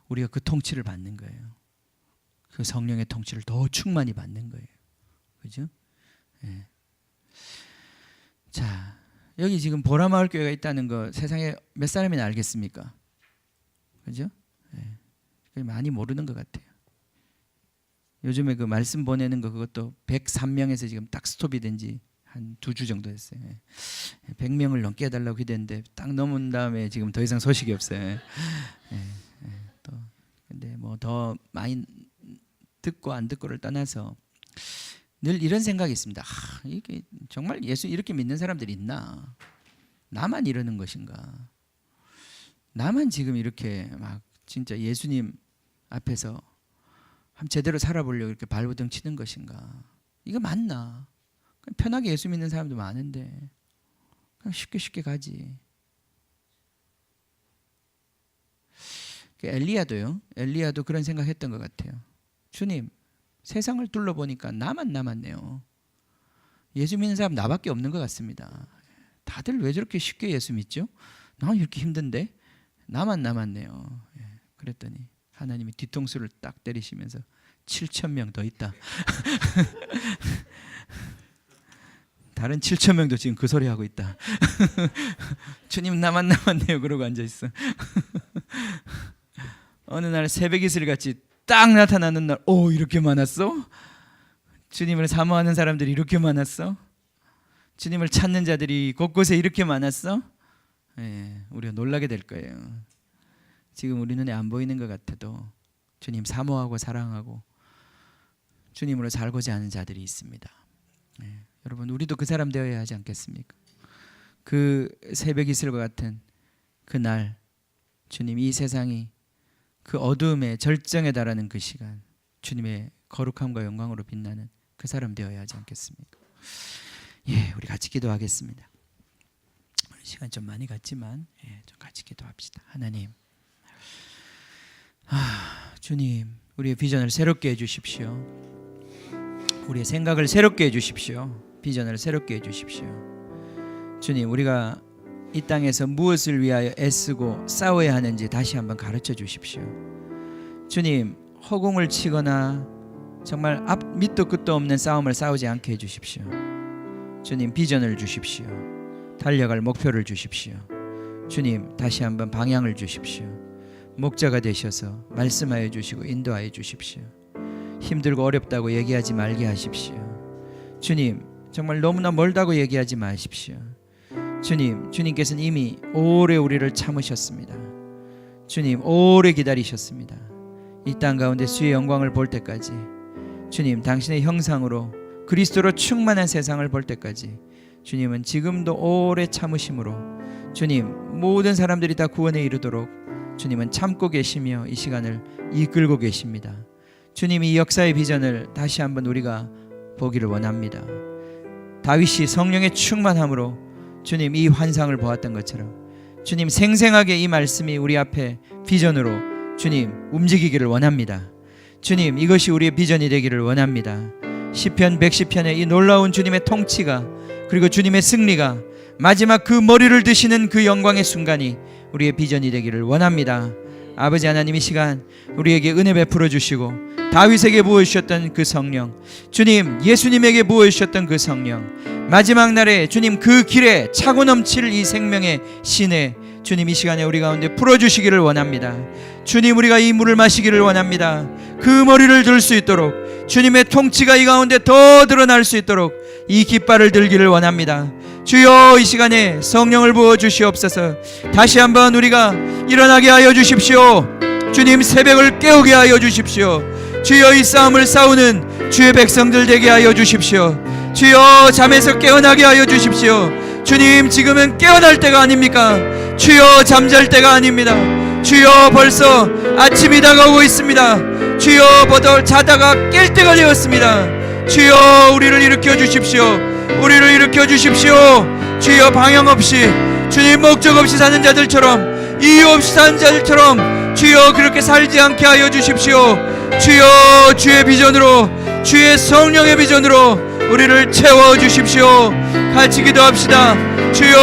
우리가 그 통치를 받는 거예요. 그 성령의 통치를 더 충만히 받는 거예요. 그죠? 자, 여기 지금 보라마을 교회가 있다는 거 세상에 몇 사람이나 알겠습니까? 그죠? 많이 모르는 것 같아요. 요즘에 그 말씀 보내는 거 그것도 103명에서 지금 딱 스톱이 된 지 한 2주 정도 됐어요. 100명을 넘게 해달라고 기대했는데 딱 넘은 다음에 지금 더 이상 소식이 없어요. 또 근데 뭐 더 많이 듣고 안 듣고를 떠나서 늘 이런 생각이 있습니다. 이게 정말 예수 이렇게 믿는 사람들이 있나? 나만 이러는 것인가? 나만 지금 이렇게 막 진짜 예수님 앞에서 한 제대로 살아보려고 이렇게 발버둥 치는 것인가? 이거 맞나? 그냥 편하게 예수 믿는 사람도 많은데 그냥 쉽게 가지. 엘리야도 그런 생각했던 것 같아요. 주님, 세상을 둘러보니까 나만 남았네요. 예수 믿는 사람 나밖에 없는 것 같습니다. 다들 왜 저렇게 쉽게 예수 믿죠? 난 이렇게 힘든데 나만 남았네요. 그랬더니 하나님이 뒤통수를 딱 때리시면서 7,000명 더 있다. 다른 7,000명도 지금 그 소리 하고 있다. 주님 나만 남았네요. 그러고 앉아 있어. 어느 날 새벽 이슬 같이 딱 나타나는 날, 이렇게 많았어? 주님을 사모하는 사람들이 이렇게 많았어? 주님을 찾는 자들이 곳곳에 이렇게 많았어? 우리가 놀라게 될 거예요. 지금 우리 눈에 안 보이는 것 같아도 주님 사모하고 사랑하고 주님으로 살고자 하는 자들이 있습니다. 여러분, 우리도 그 사람 되어야 하지 않겠습니까? 그 새벽 이슬과 같은 그날 주님 이 세상이 그 어두움의 절정에 달하는 그 시간 주님의 거룩함과 영광으로 빛나는 그 사람 되어야 하지 않겠습니까? 우리 같이 기도하겠습니다. 시간 좀 많이 갔지만 좀 같이 기도합시다. 하나님, 주님, 우리의 비전을 새롭게 해주십시오. 우리의 생각을 새롭게 해주십시오. 비전을 새롭게 해주십시오. 주님, 우리가 이 땅에서 무엇을 위하여 애쓰고 싸워야 하는지 다시 한번 가르쳐 주십시오. 주님, 허공을 치거나 정말 앞 밑도 끝도 없는 싸움을 싸우지 않게 해주십시오. 주님, 비전을 주십시오. 달려갈 목표를 주십시오. 주님, 다시 한번 방향을 주십시오. 목자가 되셔서 말씀하여 주시고 인도하여 주십시오. 힘들고 어렵다고 얘기하지 말게 하십시오. 주님, 정말 너무나 멀다고 얘기하지 마십시오. 주님, 주님께서는 이미 오래 우리를 참으셨습니다. 주님, 오래 기다리셨습니다. 이 땅 가운데 주의 영광을 볼 때까지, 주님, 당신의 형상으로 그리스도로 충만한 세상을 볼 때까지 주님은 지금도 오래 참으심으로 주님, 모든 사람들이 다 구원에 이르도록 주님은 참고 계시며 이 시간을 이끌고 계십니다. 주님, 이 역사의 비전을 다시 한번 우리가 보기를 원합니다. 다윗이 성령의 충만함으로 주님 이 환상을 보았던 것처럼 주님 생생하게 이 말씀이 우리 앞에 비전으로 주님 움직이기를 원합니다. 주님, 이것이 우리의 비전이 되기를 원합니다. 시편 110편의 이 놀라운 주님의 통치가, 그리고 주님의 승리가, 마지막 그 머리를 드시는 그 영광의 순간이 우리의 비전이 되기를 원합니다. 아버지 하나님, 이 시간 우리에게 은혜 베풀어 주시고 다윗에게 부어주셨던 그 성령, 주님 예수님에게 부어주셨던 그 성령, 마지막 날에 주님 그 길에 차고 넘칠 이 생명의 신에 주님 이 시간에 우리 가운데 풀어주시기를 원합니다. 주님, 우리가 이 물을 마시기를 원합니다. 그 머리를 들 수 있도록 주님의 통치가 이 가운데 더 드러날 수 있도록 이 깃발을 들기를 원합니다. 주여 이 시간에 성령을 부어 주시옵소서. 다시 한번 우리가 일어나게 하여 주십시오. 주님 새벽을 깨우게 하여 주십시오. 주여 이 싸움을 싸우는 주의 백성들 되게 하여 주십시오. 주여 잠에서 깨어나게 하여 주십시오. 주님 지금은 깨어날 때가 아닙니까? 주여 잠잘 때가 아닙니다. 주여 벌써 아침이 다가오고 있습니다. 주여 버더 자다가 깰 때가 되었습니다. 주여 우리를 일으켜 주십시오. 우리를 일으켜 주십시오. 주여 방향 없이 주님 목적 없이 사는 자들처럼 이유 없이 사는 자들처럼 주여 그렇게 살지 않게 하여 주십시오. 주여 주의 비전으로 주의 성령의 비전으로 우리를 채워 주십시오. 같이 기도합시다. 주여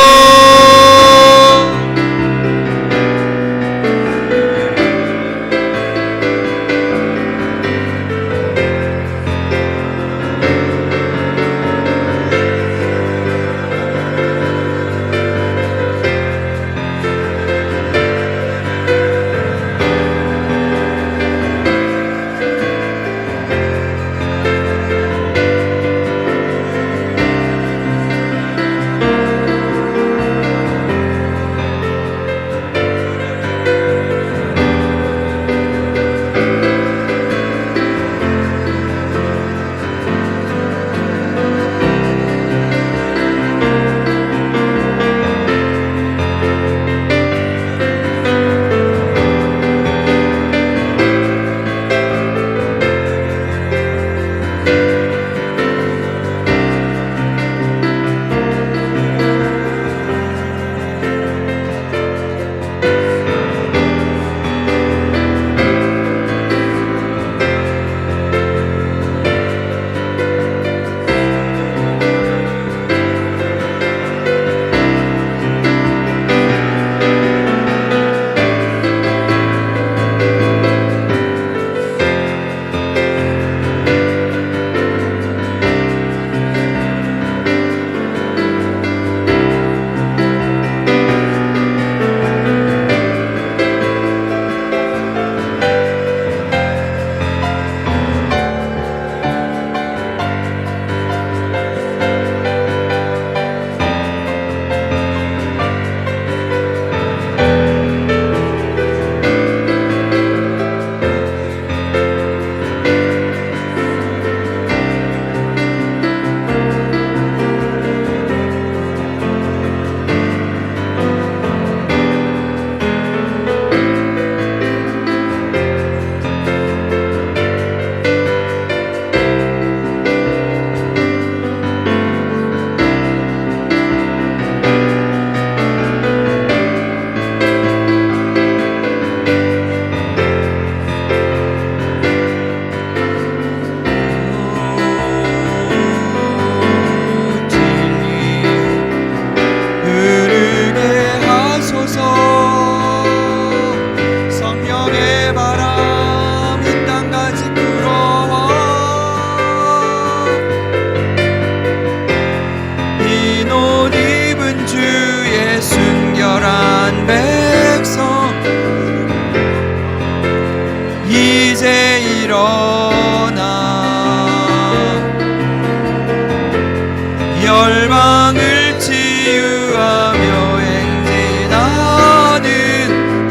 열방을 치유하며 행진하는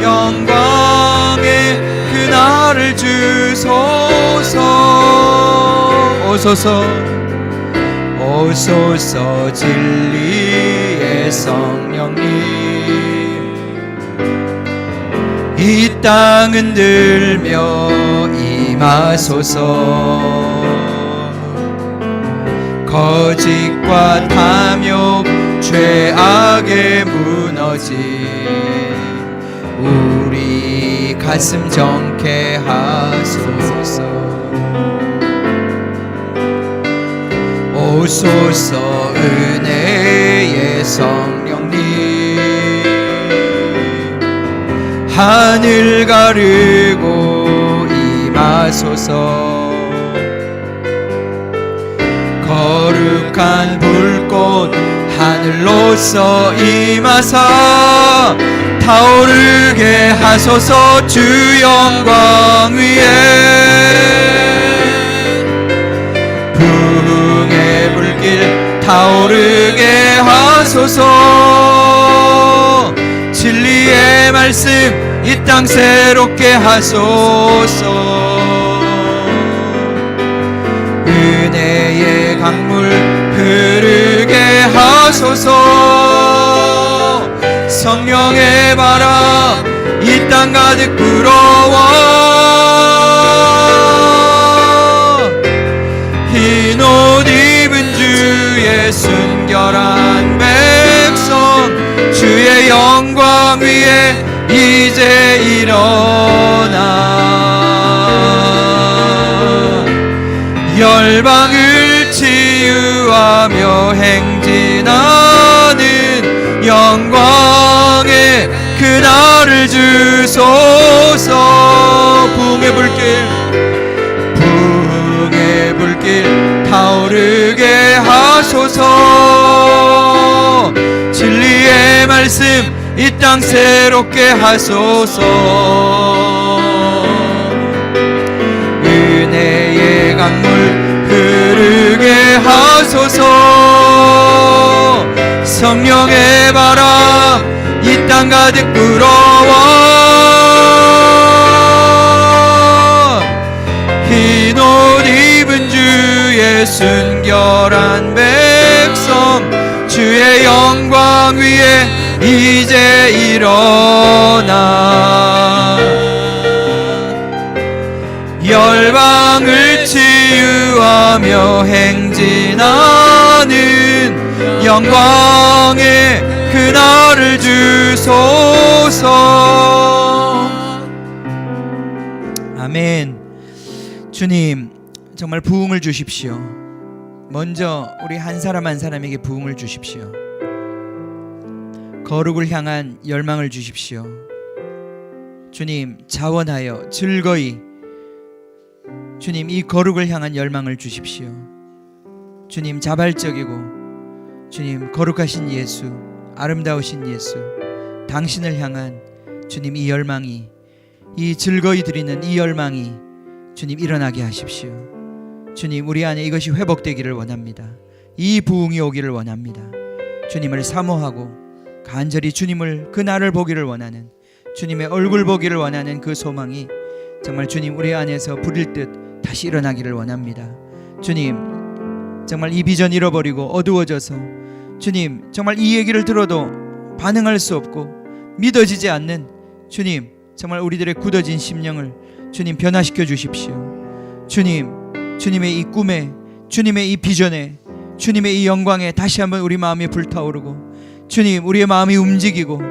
영광의 그날을 주소서. 오소서 진리의 성령님, 이 땅 흔들며 임하소서. 거짓과 탐욕 죄악에 무너진 우리 가슴 정케 하소서. 오소서 은혜의 성령님, 하늘 가르고 임하소서. 거룩한 불꽃 하늘로서 임하사 타오르게 하소서. 주 영광 위에 부흥의 불길 타오르게 하소서. 진리의 말씀 이 땅 새롭게 하소서. 은혜의 강물 흐르게 하소서. 성령의 바람 이 땅 가득 불어와. 흰 옷 입은 주의 순결한 백성, 주의 영광 위에 이제 일어나. 열방을 치유하며 행진하는 영광의 그날을 주소서. 부흥의 불길 타오르게 하소서. 진리의 말씀 이 땅 새롭게 하소서. 은혜의 강물 흐르게 하소서. 성령의 바람 이 땅 가득 불어와. 흰 옷 입은 주의 순결한 백성, 주의 영광 위에 이제 일어나. 열방을 치유하며 행진하는 영광의 그날을 주소서. 아멘. 주님, 정말 부흥을 주십시오. 먼저 우리 한 사람 한 사람에게 부흥을 주십시오. 거룩을 향한 열망을 주십시오. 주님, 자원하여 즐거이 주님 이 거룩을 향한 열망을 주십시오. 주님, 자발적이고 주님 거룩하신 예수, 아름다우신 예수, 당신을 향한 주님 이 열망이, 이 즐거이 드리는 이 열망이 주님 일어나게 하십시오. 주님, 우리 안에 이것이 회복되기를 원합니다. 이 부흥이 오기를 원합니다. 주님을 사모하고 간절히 주님을, 그 날을 보기를 원하는, 주님의 얼굴 보기를 원하는 그 소망이 정말 주님 우리 안에서 부릴 듯 다시 일어나기를 원합니다. 주님, 정말 이 비전 잃어버리고 어두워져서 주님 정말 이 얘기를 들어도 반응할 수 없고 믿어지지 않는 주님, 정말 우리들의 굳어진 심령을 주님 변화시켜 주십시오. 주님, 주님의 이 꿈에, 주님의 이 비전에, 주님의 이 영광에 다시 한번 우리 마음이 불타오르고 주님 우리의 마음이 움직이고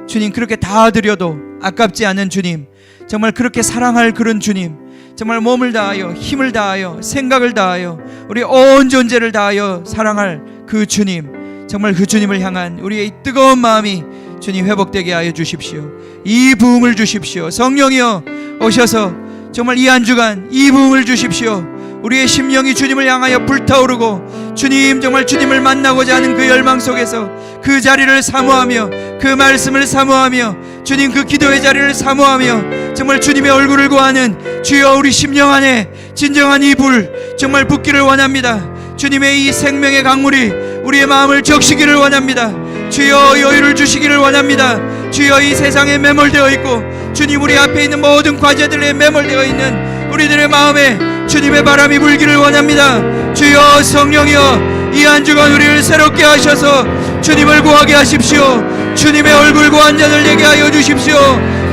주님 그렇게 다 드려도 아깝지 않은 주님, 정말 그렇게 사랑할 그런 주님, 정말 몸을 다하여 힘을 다하여 생각을 다하여 우리 온 존재를 다하여 사랑할 그 주님, 정말 그 주님을 향한 우리의 이 뜨거운 마음이 주님 회복되게 하여 주십시오. 이 부흥을 주십시오. 성령이여 오셔서 정말 이 한 주간 이 부흥을 주십시오. 우리의 심령이 주님을 향하여 불타오르고 주님, 정말 주님을 만나고자 하는 그 열망 속에서 그 자리를 사모하며 그 말씀을 사모하며 주님 그 기도의 자리를 사모하며 정말 주님의 얼굴을 구하는 주여, 우리 심령 안에 진정한 이 불 정말 붙기를 원합니다. 주님의 이 생명의 강물이 우리의 마음을 적시기를 원합니다. 주여 여유를 주시기를 원합니다. 주여 이 세상에 매몰되어 있고 주님 우리 앞에 있는 모든 과제들에 매몰되어 있는 우리들의 마음에 주님의 바람이 불기를 원합니다. 주여 성령이여 이 한 주간 우리를 새롭게 하셔서 주님을 구하게 하십시오. 주님의 얼굴 구한 자들 되게 하여 주십시오.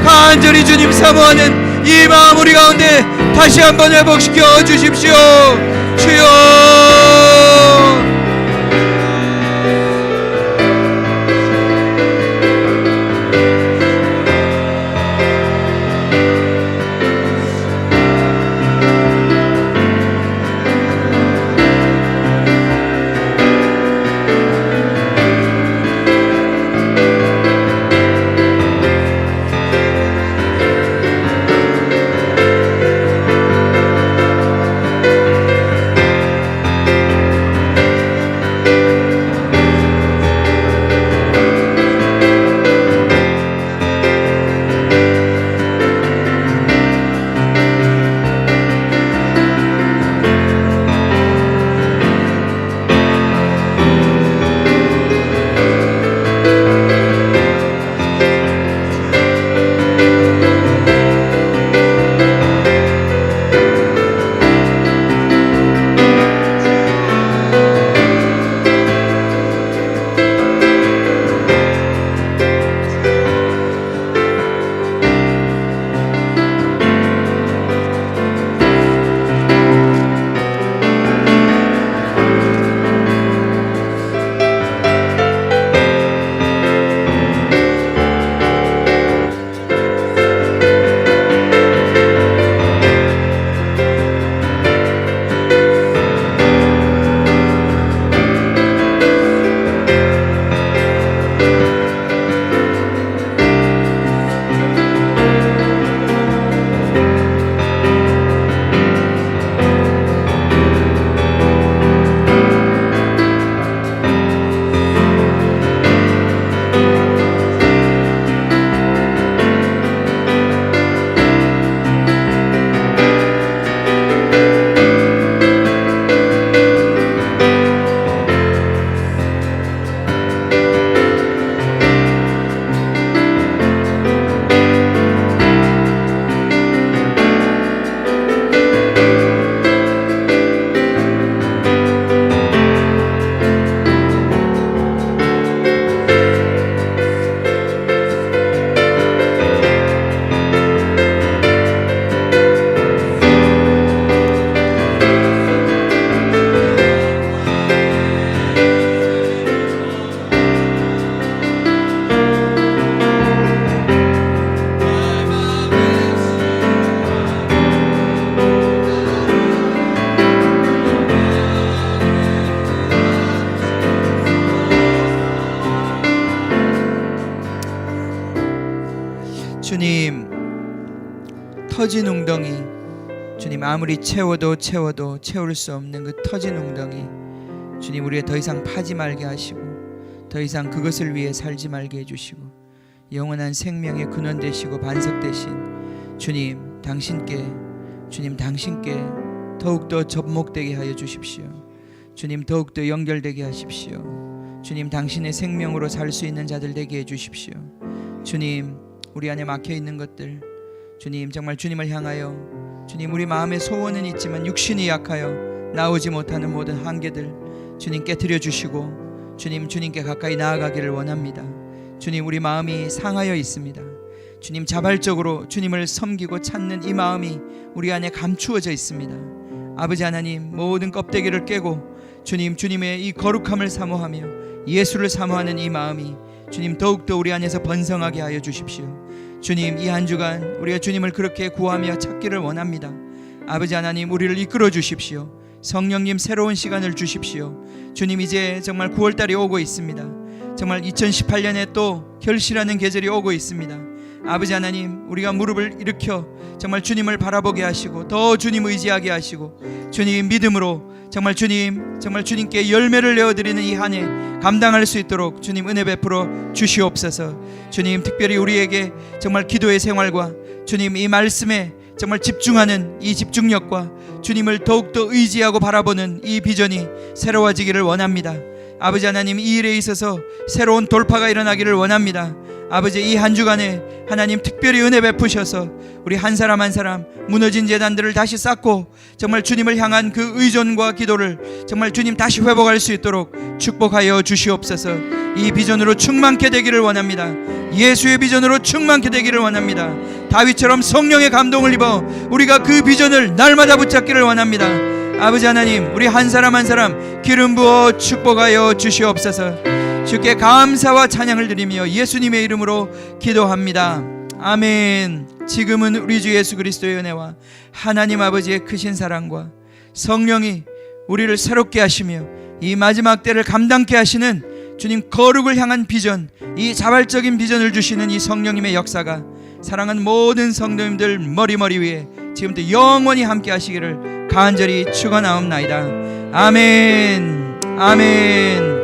간절히 주님 사모하는 이 마음 우리 가운데 다시 한번 회복시켜 주십시오. 주여 주님, 터진 웅덩이, 주님 아무리 채워도 채울 수 없는 그 터진 웅덩이, 주님 우리의 더 이상 파지 말게 하시고 더 이상 그것을 위해 살지 말게 해주시고 영원한 생명의 근원 되시고 반석 되신 주님, 당신께 더욱더 접목되게 하여 주십시오. 주님, 더욱더 연결되게 하십시오. 주님, 당신의 생명으로 살 수 있는 자들 되게 해주십시오. 주님, 우리 안에 막혀있는 것들, 주님 정말 주님을 향하여, 주님 우리 마음의 소원은 있지만 육신이 약하여 나오지 못하는 모든 한계들 주님 깨트려 주시고 주님, 주님께 가까이 나아가기를 원합니다. 주님, 우리 마음이 상하여 있습니다. 주님, 자발적으로 주님을 섬기고 찾는 이 마음이 우리 안에 감추어져 있습니다. 아버지 하나님, 모든 껍데기를 깨고 주님, 주님의 이 거룩함을 사모하며 예수를 사모하는 이 마음이 주님 더욱더 우리 안에서 번성하게 하여 주십시오. 주님, 이 한 주간 우리가 주님을 그렇게 구하며 찾기를 원합니다. 아버지 하나님, 우리를 이끌어 주십시오. 성령님, 새로운 시간을 주십시오. 주님, 이제 정말 9월달이 오고 있습니다. 정말 2018년에 또 결실하는 계절이 오고 있습니다. 아버지 하나님, 우리가 무릎을 일으켜 정말 주님을 바라보게 하시고 더 주님 의지하게 하시고 주님 믿음으로 정말 주님께 열매를 내어드리는 이 한 해 감당할 수 있도록 주님 은혜 베풀어 주시옵소서. 주님, 특별히 우리에게 정말 기도의 생활과 주님 이 말씀에 정말 집중하는 이 집중력과 주님을 더욱더 의지하고 바라보는 이 비전이 새로워지기를 원합니다. 아버지 하나님, 이 일에 있어서 새로운 돌파가 일어나기를 원합니다. 아버지, 이 한 주간에 하나님 특별히 은혜 베푸셔서 우리 한 사람 한 사람 무너진 재단들을 다시 쌓고 정말 주님을 향한 그 의존과 기도를 정말 주님 다시 회복할 수 있도록 축복하여 주시옵소서. 이 비전으로 충만케 되기를 원합니다. 예수의 비전으로 충만케 되기를 원합니다. 다윗처럼 성령의 감동을 입어 우리가 그 비전을 날마다 붙잡기를 원합니다. 아버지 하나님, 우리 한 사람 한 사람 기름 부어 축복하여 주시옵소서. 주께 감사와 찬양을 드리며 예수님의 이름으로 기도합니다. 아멘. 지금은 우리 주 예수 그리스도의 은혜와 하나님 아버지의 크신 사랑과 성령이 우리를 새롭게 하시며 이 마지막 때를 감당케 하시는 주님 거룩을 향한 비전, 이 자발적인 비전을 주시는 이 성령님의 역사가 사랑하는 모든 성도님들 머리 위에 지금부터 영원히 함께 하시기를 간절히 축원하옵나이다. 아멘. 아멘.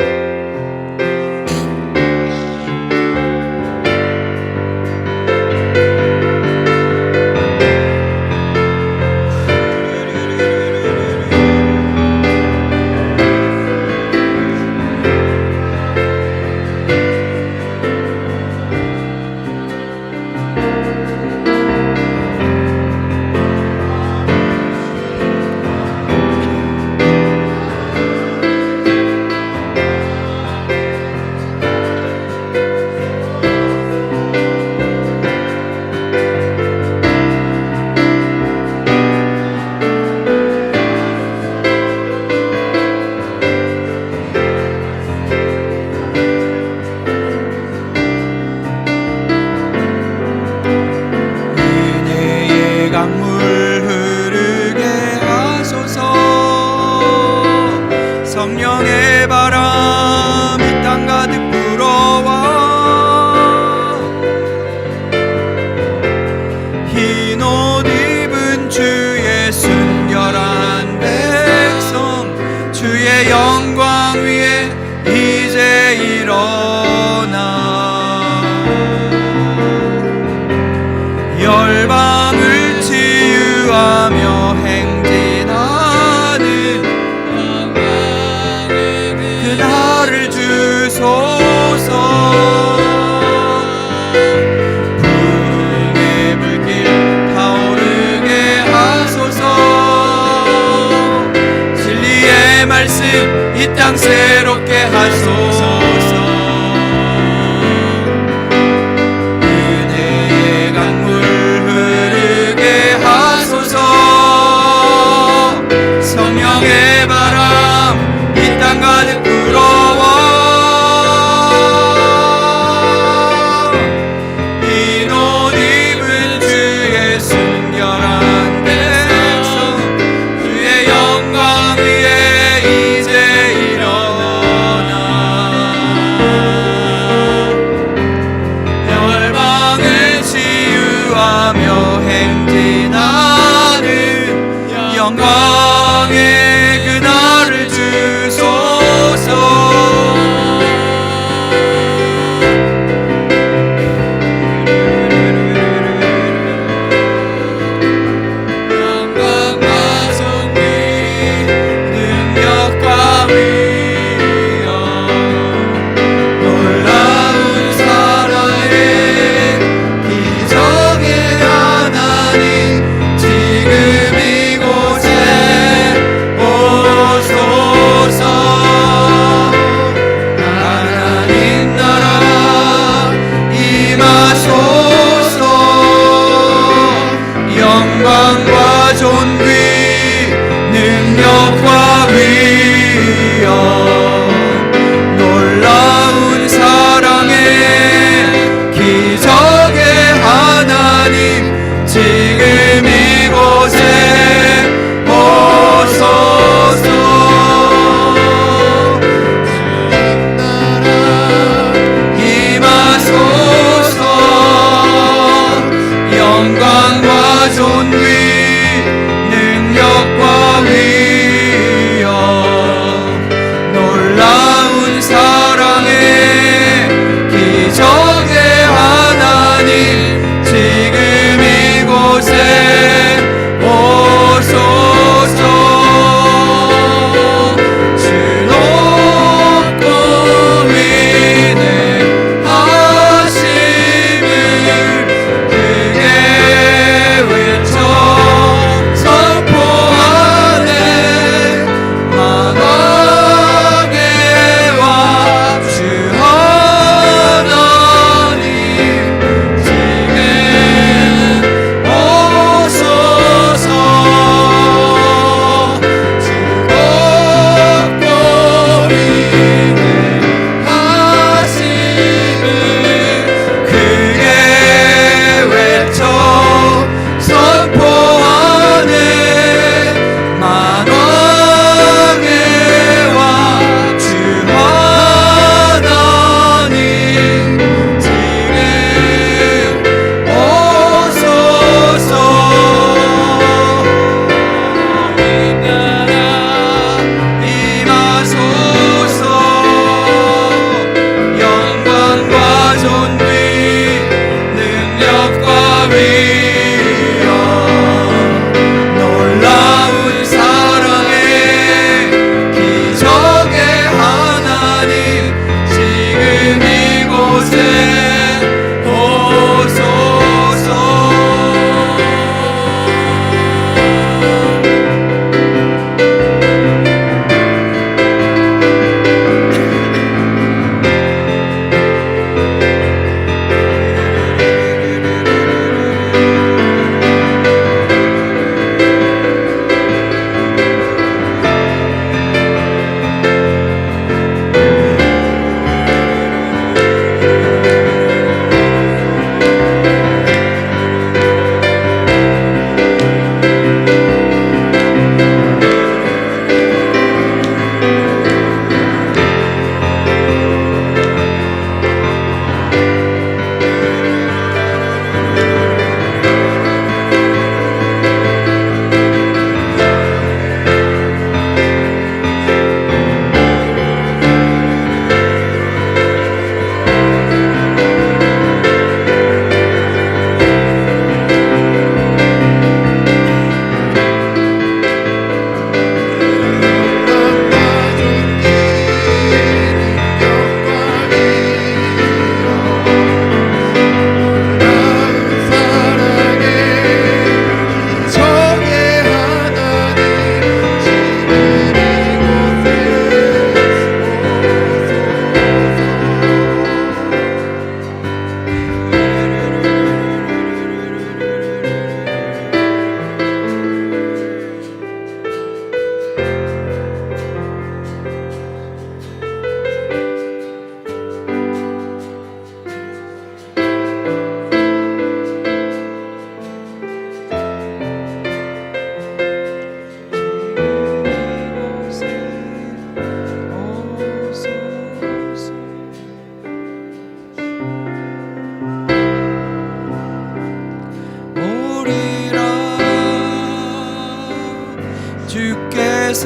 성령의 바람 이 땅 가득 불어와 흰 옷 입은 주의 순결한 백성 주의 영광 위에 이제 일어나 열방을 치유하며 행진하는 그날을 주소서. 부흥의 불길 타오르게 하소서. 진리의 말씀 이 땅 새롭게 하소서. 은혜의 강물 흐르게 하소서. 성령의 바람 이 땅 가득 불어와 흰 옷 입은 주의 순결한 백성 주의 영광 위에 이제 일어나 영광과 존귀 능력과 위엄 놀라운 사랑의 기적의 하나님 지금 이곳에 오소서. 주 높고 위대하심을 크게 외쳐 선포하네. 만왕의 왕 주 하나님 지금 오소서. 즐겁고 위대하심을 크게 외쳐 선포하네. 만왕의 왕 주 하나님 지금 오소서. 이 나라 임하소서. 영광과 존귀 능력과 위엄 놀라운 사랑의 기적의 하나님 지금 이곳에 오소서.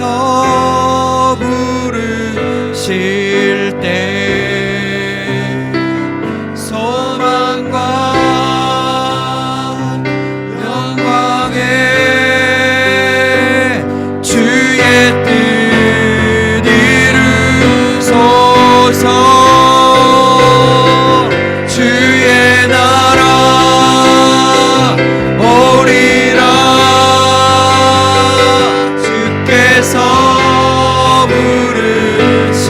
주께서 부르실 때 소망과 영광에 주의 뜻 이루소서. 주의 나라 오리라. 주께서 부르시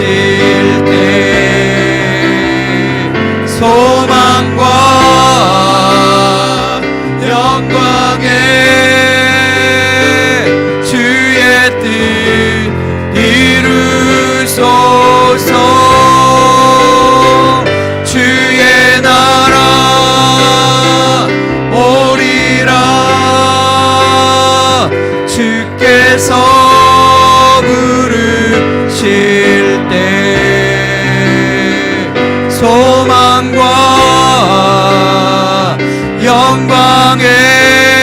향해